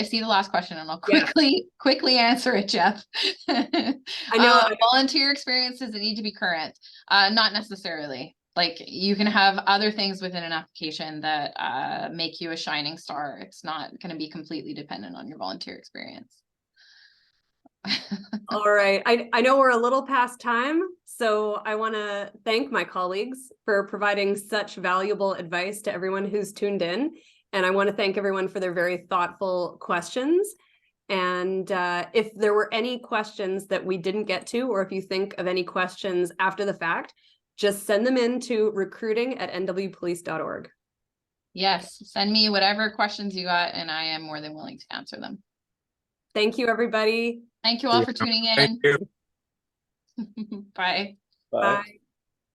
question, and I'll quickly answer it, Jeff. I know volunteer experiences that need to be current. Not necessarily. Like, you can have other things within an application that make you a shining star. It's not going to be completely dependent on your volunteer experience. All right. I know we're a little past time, so I want to thank my colleagues for providing such valuable advice to everyone who's tuned in. And I want to thank everyone for their very thoughtful questions. And if there were any questions that we didn't get to, or if you think of any questions after the fact, just send them in to recruiting@nwpolice.org. Yes, send me whatever questions you got, and I am more than willing to answer them. Thank you, everybody. Thank you all for tuning in. Thank you. Bye. Bye. Bye.